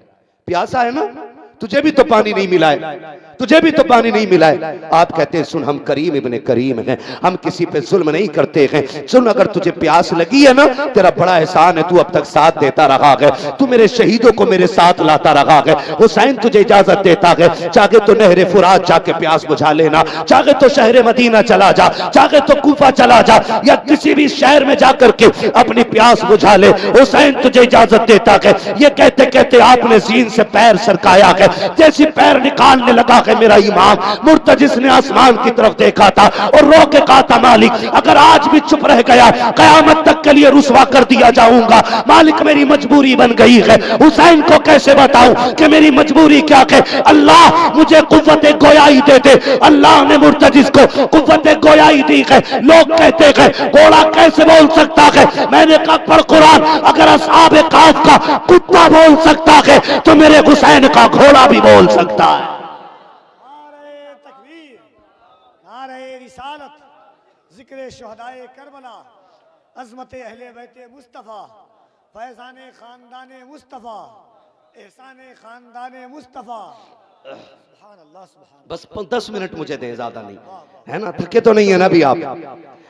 प्यासा है ना, तुझे भी तो पानी नहीं मिला है, तुझे भी तो पानी नहीं मिला है। आप कहते हैं, सुन, हम करीम इब्ने करीम हैं, हम किसी पे जुल्म नहीं करते हैं। सुन, अगर तुझे प्यास लगी है ना, तेरा बड़ा एहसान है, तू अब तक साथ देता रहा है, तू मेरे शहीदों को मेरे साथ लाता रहा है। हुसैन तुझे इजाजत देता है, चाहे तो नहरे फुरात जाके प्यास बुझा लेना, चाहे तो शहर मदीना चला जा, चाहे तो कूफा चला जा, या किसी भी शहर में जाकर के अपनी प्यास बुझा ले, हुसैन तुझे इजाजत देता है। ये कहते कहते आपने जीन से पैर सरकाया है, जैसी पैर निकालने लगा है मेरा इमाम, मुर्तजिज ने आसमान की तरफ देखा था और रो के कहा था, मालिक अगर आज भी चुप रह गया कयामत तक के लिए रुसवा कर दिया जाऊंगा। मालिक मेरी मजबूरी बन गई है, हुसैन को कैसे बताऊं कि मेरी मजबूरी क्या है। अल्लाह मुझे कुव्वत गोयाई दे दे। अल्लाह ने मुर्तजिज को कुव्वत गोयाई दी है। लोग कहते हैं घोड़ा कैसे बोल सकता है? मैंने कहा, पढ़ कुरान, अगर असहाबे काफ का कुत्ता बोल सकता है तो मेरे हुसैन का घोड़ा भी बोल सकता है। नारे तकबीर, नारे रिसालत, जिक्र शुहदाए करबला, अज़मत अहले बैत मुस्तफ़ा, फैज़ाने खानदाने मुस्तफ़ा, एहसाने खानदाने मुस्तफ़ा। सुभान अल्लाह, सुभान। बस 10 मिनट मुझे दे, ज्यादा नहीं है ना, थके तो नहीं है ना भी आप?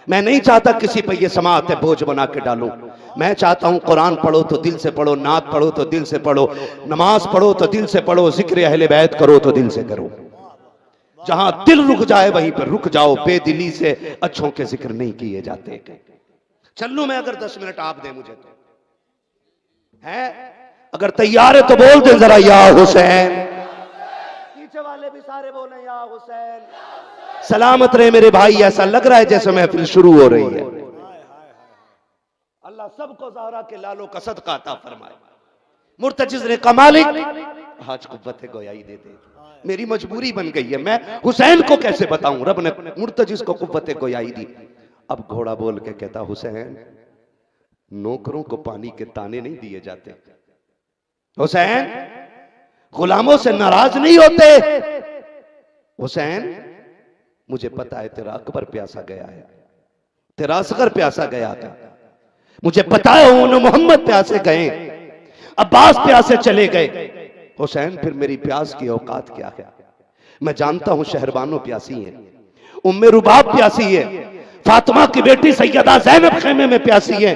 मैं नहीं चाहता किसी पे ये समाअत है बोझ बना के डालूं। मैं चाहता हूं कुरान पढ़ो तो दिल से पढ़ो, नात पढ़ो तो दिल से पढ़ो, नमाज पढ़ो तो दिल से पढ़ो, जिक्र अहले बैत करो तो दिल से करो। जहां दिल रुक जाए वहीं पर रुक जाओ। बेदिली से अच्छों के जिक्र नहीं किए जाते। चल लूं मैं अगर 10 मिनट आप दे मुझे तो है? अगर तैयार है तो बोल दे जरा, या हुसैन। पीछे वाले भी सारे बोले, या हुसैन। सलामत रहे मेरे भाई। ऐसा लग रहा है जैसे महफिल शुरू हो रही है। अल्लाह सबको ज़हरा के लालो का सदका अता फरमाए। मुर्तजिज ने कहा, मालिक आज कुव्वत गोयाई दे दे, मेरी मजबूरी बन गई है, मैं हुसैन को कैसे बताऊं। रब ने मुर्तजिज को कुव्वत गोयाई दी। अब घोड़ा बोल के कहता, हुसैन नौकरों को पानी के ताने नहीं दिए जाते, हुसैन गुलामों से नाराज नहीं होते। हुसैन मुझे पता है तेरा अकबर प्यासा गया है, तेरा असगर प्यासा गया था, मुझे पता है उन्होंने मोहम्मद प्यासे गए, अब्बास प्यासे चले गए। हुसैन फिर मेरी प्यास की औकात क्या है? मैं जानता हूं शहरबानो प्यासी है, उम्मे रुबाब प्यासी है, फातिमा की बेटी सैयदा ज़ैनब खेमे में प्यासी है,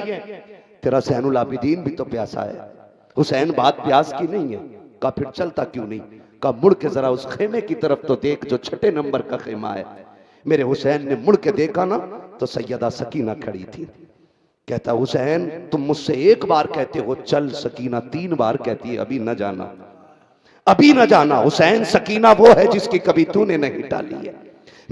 तेरा ज़ैनुल आबिदीन भी तो प्यासा है। हुसैन बात प्यास की नहीं है। का फिर चलता क्यों नहीं? का मुड़ के जरा उस खेमे की तरफ तो देख जो 6 नंबर का खेमा है। मेरे हुसैन ने मुड़ के देखा ना तो सैयदा सकीना खड़ी थी। कहता, हुसैन तुम मुझसे एक बार कहते हो चल, सकीना 3 बार कहती है अभी न जाना, अभी न जाना। हुसैन सकीना वो है जिसकी कभी तूने नहीं टाली है।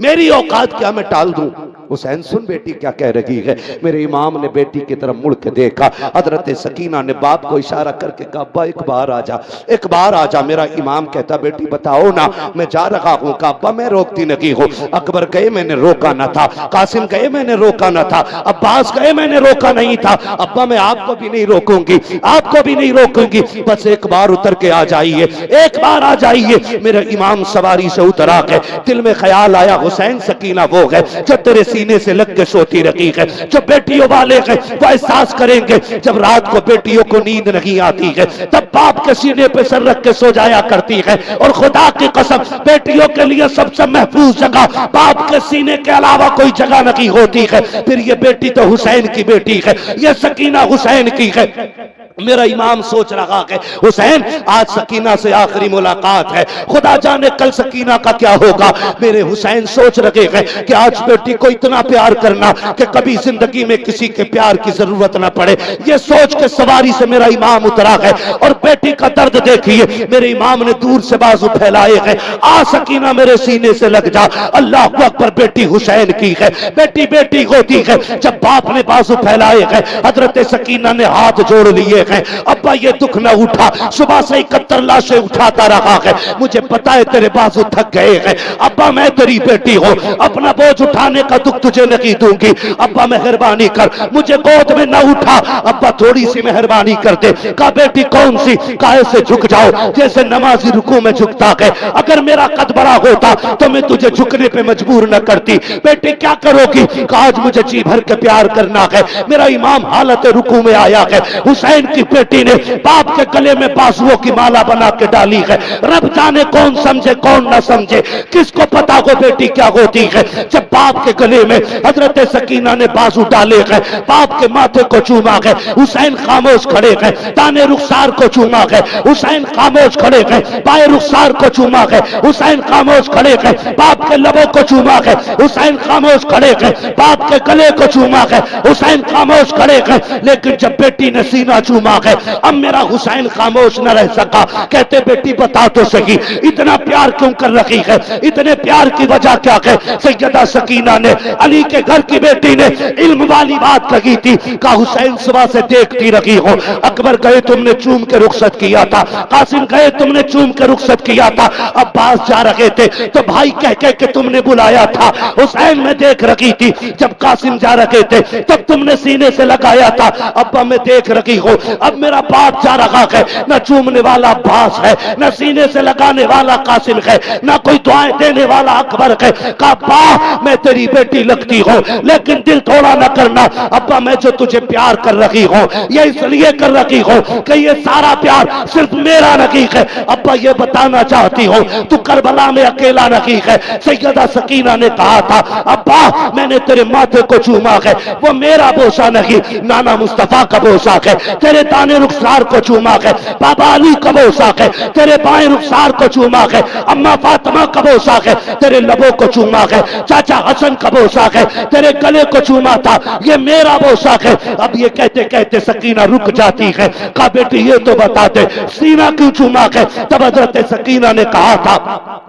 मेरी औकात क्या, मैं टाल दूं? हुसैन सुन बेटी क्या कह रही है। मेरे इमाम ने बेटी की तरफ मुड़ के देखा। हजरत सकीना ने बाप को इशारा करके कहा, अब्बा एक बार आ जा, एक बार आ जा। मेरा इमाम कहता, बेटी बताओ ना, मैं जा रहा हूँ। कहा, अब्बा मैं रोकती नहीं हूँ। अकबर गए मैंने रोका न था, कासिम गए मैंने रोका न था, अब्बास गए मैंने रोका नहीं था। अब्बा मैं आपको भी नहीं रोकूंगी, आपको भी नहीं रोकूंगी, बस एक बार उतर के आ जाइए, एक बार आ जाइए। मेरे इमाम सवारी से उतर आ गए। दिल में ख्याल आया, हुसैन सकीना वो है जो तेरे सीने से लग के सोती रही है, जो बेटियों वाले हैं वो एहसास करेंगे जब रात को बेटियों को नींद नहीं आती है तब बाप के सीने पे सर रख के सो जाया करती है। और खुदा की कसम बेटियों के लिए सबसे महफूज जगह बाप के सीने के अलावा कोई जगह नहीं होती है। फिर ये बेटी तो हुसैन की बेटी है, ये सकीना हुसैन की है। मेरा इमाम सोच रहा है, हुसैन आज सकीना से आखिरी मुलाकात है, खुदा जाने कल सकीना का क्या होगा। मेरे हुसैन सोच रहे हैं कि आज बेटी को इतना प्यार करना कि कभी जिंदगी में किसी के प्यार की जरूरत ना पड़े। ये सोच के सवारी से मेरा इमाम उतरा है। और बेटी का दर्द देखिए, मेरे इमाम ने दूर से बाजू फैलाए हैं, आ सकीना मेरे सीने से लग जा। अल्लाह अकबर, बेटी हुसैन की है, बेटी बेटी होती है। जब बाप ने बाजू फैलाए हैं, हजरत सकीना ने हाथ जोड़ लिए हैं। अब्बा ये दुख न उठा, सुबह से 71 लाशें उठाता रहा है, मुझे पता है तेरे बाजू थक गए हैं। अब्बा मैं तेरी बेटी हूँ, अपना बोझ उठाने का दुख तुझे नहीं दूंगी। अब्बा मेहरबानी कर, मुझे गोद में न उठा। अब्बा थोड़ी सी मेहरबानी कर दे। कहा बेटी कौन सी? काहे से झुक जाओ जैसे नमाजी रुकू में झुकता है। अगर मेरा कद बड़ा होता तो मैं तुझे झुकने पे मजबूर न करती। बेटी क्या करोगी? कहा आज मुझे जी भर के प्यार करना है। मेरा इमाम हालत रुकू में आया है। हुसैन की बेटी ने बाप के गले में बाजुओं की माला बना के डाली है। रब जाने कौन समझे कौन ना समझे, किसको पता हो बेटी क्या होती है। जब बाप के गले में हजरत सकीना ने बाजू डाले हैं, बाप के माथे को चूमा है, हुसैन खामोश खड़े हैं। दाने रुखसार को चूमा है, हुसैन खामोश खड़े हैं। बाएं रुखसार को चूमा है, हुसैन खामोश खड़े हैं। बाप के लबों को चूमा है, हुसैन खामोश खड़े हैं। बाप के गले को चूमा है, हुसैन खामोश खड़े हैं। लेकिन जब बेटी ने सीना चूमा है, अब मेरा हुसैन खामोश न रह सका। कहते बेटी बता तो सही, इतना प्यार क्यों कर रही है, इतने प्यार की वजह क्या है? सैयदा सकीना ने, अली के घर की बेटी ने इल्म वाली बात कही थी। कहा हुसैन सुबह से देखती रही हो, अकबर गए तुमने चूम के रुखसत किया था, कासिम गए तुमने चूम के रुखसत किया था, अब्बास जा रहे थे तो भाई कह कह के तुमने बुलाया था। हुसैन में देख रही थी, जब कासिम जा रहे थे तब तुमने सीने से लगाया था। अब्बा मैं देख रही हूँ, अब मेरा बाप जा रहा है, न चूमने वाला अब्बास है, न सीने से लगाने वाला कासिम है, न कोई दुआएं देने वाला अकबर है। कहा बा मैं तेरी बेटी लगती हूँ, लेकिन दिल थोड़ा न करना। अब्बा मैं जो तुझे प्यार कर रही हूँ ये इसलिए कर रही हूँ कि ये सारा प्यार सिर्फ मेरा नहीं है। अब्बा ये बताना चाहती हूँ तू करबला में अकेला नहीं है। सैयदा सकीना ने कहा था अब्बा मैंने तेरे माथे को चूमा है, वो मेरा बोसा नहीं, नाना मुस्तफा का बोसा है। तेरे दाने रुखसार को चूमा है, बाबा अली का बोसा है। तेरे बाएं रुखसार को चूमा है, अम्मा फातिमा का बोसा है। तेरे लबों को चूमा है, चाचा हसन का बोसा है। तेरे गले को चूमा था, ये मेरा बोसा है। अब ये कहते कहते सकीना रुक जाती है। कहा बेटी ये तो बता दे सीना क्यों चूमा है? तब हजरत सकीना ने कहा था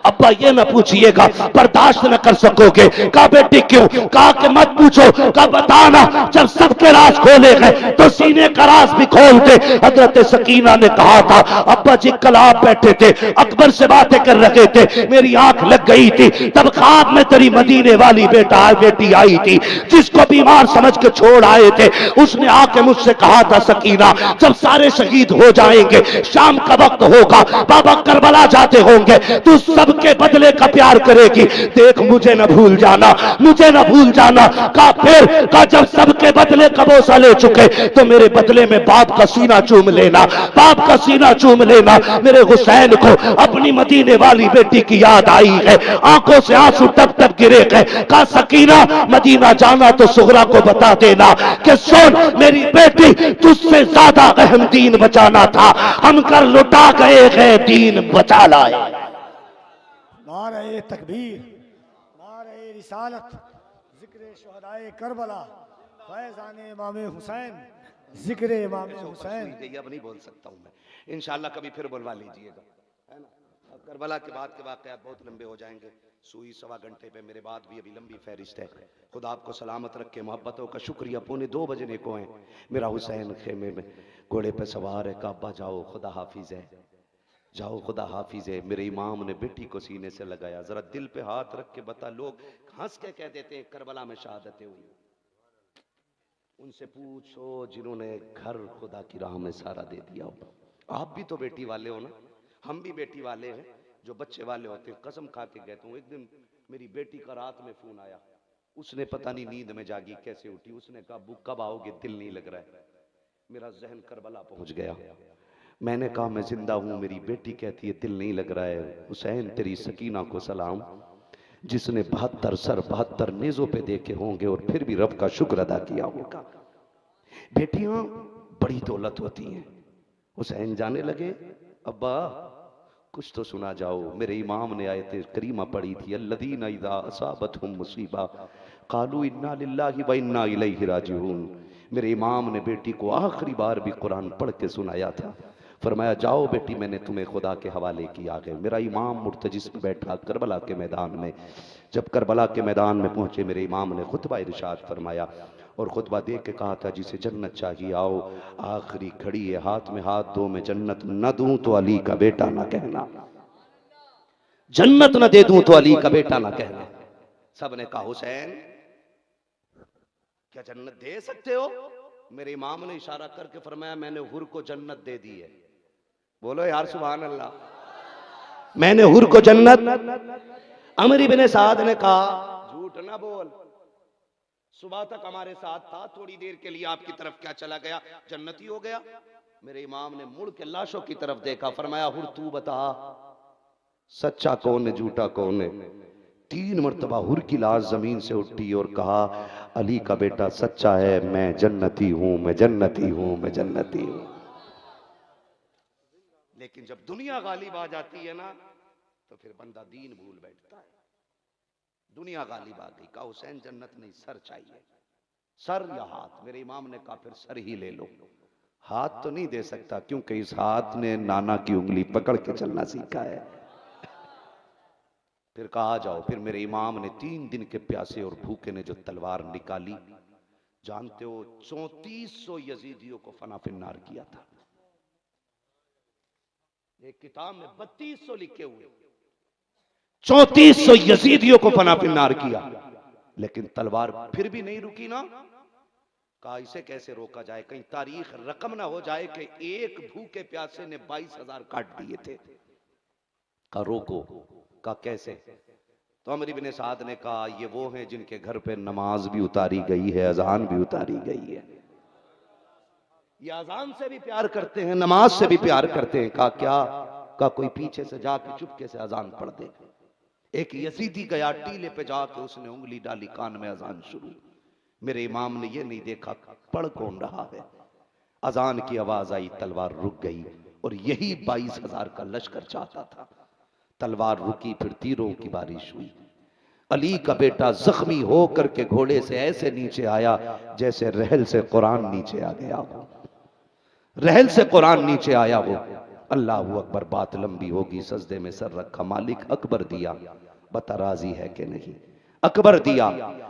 अब्बा ये न पूछिएगा, बर्दाश्त न कर सकोगे। कहा बेटी क्यों? कहा कि मत पूछो। कहा बताना, जब सबके राज खोले गए तो सीने का राज भी खोल दे। हजरत सकीना ने कहा था अब्बा जी कल आप बैठे थे, अकबर से बातें कर रहे थे, मेरी आंख लग गई थी, तब ख्वाब में तेरी मदीने वाली बेटी आई थी, जिसको बीमार समझ के छोड़ आए थे। उसने आके मुझसे कहा था सकीना जब सारे शहीद हो जाएंगे, शाम का वक्त होगा, बाबा करबला जाते होंगे, तू सबके बदले का प्यार करेगी। देख मुझे न भूल जाना, मुझे न भूल जाना। का फिर का जब सबके बदले का बोसा ले चुके तो मेरे बदले में बाप का सीना चूम लेना, बाप का सीना चूम लेना। मेरे हुसैन को अपनी मदीने वाली बेटी की याद आई है, आंखों से आंसू टप टप गिरे हैं। का सकीना मदीना जाना तो सुगरा को बता देना कि सुन मेरी बेटी तुझसे ज्यादा अहम दीन बचाना था, हम कर लुटा गए हैं दीन बचा लाए। नारे तकबीर, नारे रिसालत, जिक्र शुहदाए करबला, फैज़ाने इमाम हुसैन, जिक्र इमाम हुसैन। अब नहीं बोल सकता हूं मैं, इंशाल्लाह कभी फिर बुलवा लीजिएगा, है ना। अब करबला के बाद के वाक़यात बहुत लंबे हो जाएंगे। सुई 1.25 घंटे पे मेरे बाद भी अभी लंबी फहरिस्त है। खुदा आपको सलामत रखे, मोहब्बतों का शुक्रिया। 1:45 बजने को है, मेरा हुसैन खेमे में घोड़े पे सवार है। काबा जाओ, खुदा हाफिज है, जाओ खुदा हाफिज है। मेरे इमाम ने बेटी को सीने से लगाया, जरा दिल पे हाथ रख के बता। लोग हंस के कह देते हैं करबला में शहादतें हुई, उनसे पूछो जिन्होंने घर खुदा की राह में सारा दे दिया हो। आप भी तो बेटी वाले हो ना, हम भी बेटी वाले हैं। जो बच्चे वाले होते हैं कसम खा के कहता हूँ, एक दिन मेरी बेटी का रात में फोन आया, उसने पता नहीं नींद में जागी कैसे उठी, उसने कहा अब्बू कब आओगे, दिल नहीं लग रहा है। मेरा जहन करबला पहुंच गया। मैंने कहा मैं जिंदा हूं, मेरी बेटी कहती है दिल नहीं लग रहा है। हुसैन तेरी सकीना को सलाम, जिसने 72 सर 72 नेजों पे देखे होंगे और फिर भी रब का शुक्र अदा किया होगा। बेटियां बड़ी दौलत होती हैं। हुसैन जाने लगे, अब्बा कुछ तो सुना जाओ। मेरे इमाम ने आयत करीमा पढ़ी थी, अल्लदीना इज़ा असाबतहुम मुसीबा क़ालू इन्ना लिल्लाहि व इन्ना इलैहि राजिऊन। मेरे इमाम ने बेटी को आखिरी बार भी कुरान पढ़ के सुनाया था। फरमाया जाओ बेटी, मैंने तुम्हें खुदा के हवाले किया है। मेरा इमाम मुर्तजिस पे बैठा करबला के मैदान में। जब करबला के मैदान में पहुंचे, मेरे इमाम ने खुतबा इरशाद फरमाया और खुतबा दे के कहा था, जिसे जन्नत चाहिए आओ, आखिरी घड़ी है, हाथ में हाथ दो, मैं जन्नत न दूं तो अली का बेटा ना कहना, जन्नत न दे दूं तो अली का बेटा ना कहना। सबने कहा हुसैन क्या जन्नत दे सकते हो? मेरे इमाम ने इशारा करके फरमाया मैंने हुर को जन्नत दे दी है। बोलो यार सुभान अल्लाह, मैंने हुर को जन्नत। अमर इब्ने साद ने कहा झूठ ना बोल, सुबह तक हमारे साथ था, थोड़ी देर के लिए आपकी तरफ क्या चला गया, जन्नती हो गया। मेरे इमाम ने मुड़ के लाशों की तरफ देखा, फरमाया हुर तू बता सच्चा कौन है झूठा कौन है। 3 मरतबा हुर की लाश जमीन से उठी और कहा अली का बेटा सच्चा है, मैं जन्नती हूं, मैं जन्नती हूं, मैं जन्नती हूं। लेकिन जब दुनिया गालिब आ जाती है ना, तो फिर बंदा दीन भूल बैठता है। दुनिया गालिब आ गई, कहा हुसैन जन्नत नहीं, सर चाहिए, सर या हाथ। मेरे इमाम ने कहा फिर सर ही ले लो, हाथ तो नहीं दे सकता क्योंकि इस हाथ ने नाना की उंगली पकड़ के चलना सीखा है। फिर कहा जाओ। फिर मेरे इमाम ने 3 दिन के प्यासे और भूखे ने जो तलवार निकाली, जानते हो 3400 यजीदियों को फना फिन्नार किया था। एक किताब में 3200 लिखे हुए, 3400 यजीदियों को फना फिन्नार किया। लेकिन तलवार फिर भी नहीं रुकी ना। कहा इसे कैसे रोका जाए, कहीं तारीख रकम ना हो जाए कि एक भूखे प्यासे ने 22,000 काट दिए थे। का रोको, का कैसे? तो अमर इब्ने साद ने कहा ये वो हैं जिनके घर पे नमाज भी उतारी गई है, अजान भी उतारी गई है। ये अजान से भी प्यार करते हैं, नमाज से भी प्यार करते हैं। कहा क्या? का कोई पीछे से जाके चुपके से अजान पढ़ दे। एक यजीदी गया टीले पे जाके उसने उंगली डाली कान में, अजान शुरू। मेरे इमाम ने ये नहीं देखा पढ़ कौन रहा है। अजान की आवाज आई, तलवार रुक गई और यही 22,000 का लश्कर चाहता था। तलवार रुकी, फिर तीरों की बारिश हुई। अली का बेटा जख्मी हो करके घोड़े से ऐसे नीचे आया जैसे रहल से कुरान नीचे आ गया हो, रहल से कुरान नीचे आया हो। अल्लाह अकबर, बात लंबी होगी। सजदे में सर रखा, मालिक अकबर दिया, बता राजी है कि नहीं। अकबर दिया,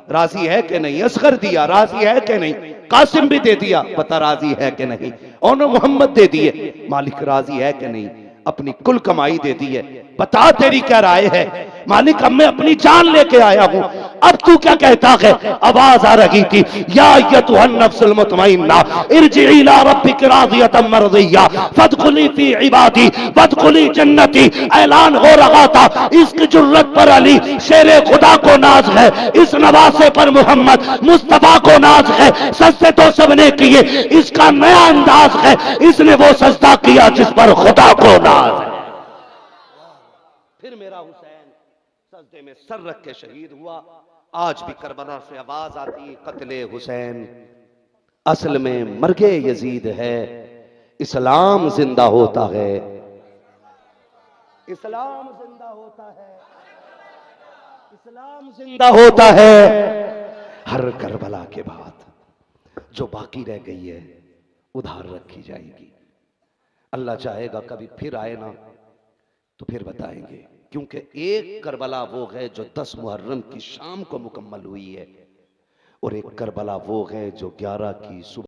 राजी है कि नहीं। असगर दिया, राजी है कि नहीं। कासिम भी दे दिया, बता राजी है कि नहीं। और मोहम्मद दे दिए, मालिक राजी है कि नहीं। अपनी कुल कमाई दे दी है, बता तेरी क्या राय है। मालिक अब मैं अपनी जान लेके आया हूं, अब तू क्या कहता है। आवाज आ रही थी, या अय्युहन नफ्सुल मुतमइन्ना इरजिई इला रब्बिक रादियतम मरदिया फदखुली फी इबादी वदखुली जन्नती। ऐलान हो रहा था, इसकी जुर्रत पर अली शेरे खुदा को नाज है, इस नवासे पर मोहम्मद मुस्तफा को नाज है। सजदे तो सबने किए, इसका नया अंदाज है, इसने वो सजदा किया जिस पर खुदा को नाज है। फिर मेरा हुसैन सजदे में सर रख के शहीद हुआ। आज भी करबला से आवाज आती है, कत्ले हुसैन असल में मर्गे यजीद है, इस्लाम जिंदा होता है, इस्लाम जिंदा होता है, इस्लाम जिंदा होता है। हर करबला के बाद जो बाकी रह गई है उधार रखी जाएगी। अल्लाह चाहेगा कभी फिर आए ना, तो फिर बताएंगे, क्योंकि एक करबला वो है जो 10 मुहर्रम की शाम को मुकम्मल हुई है, और एक करबला वो है जो 11 की सुबह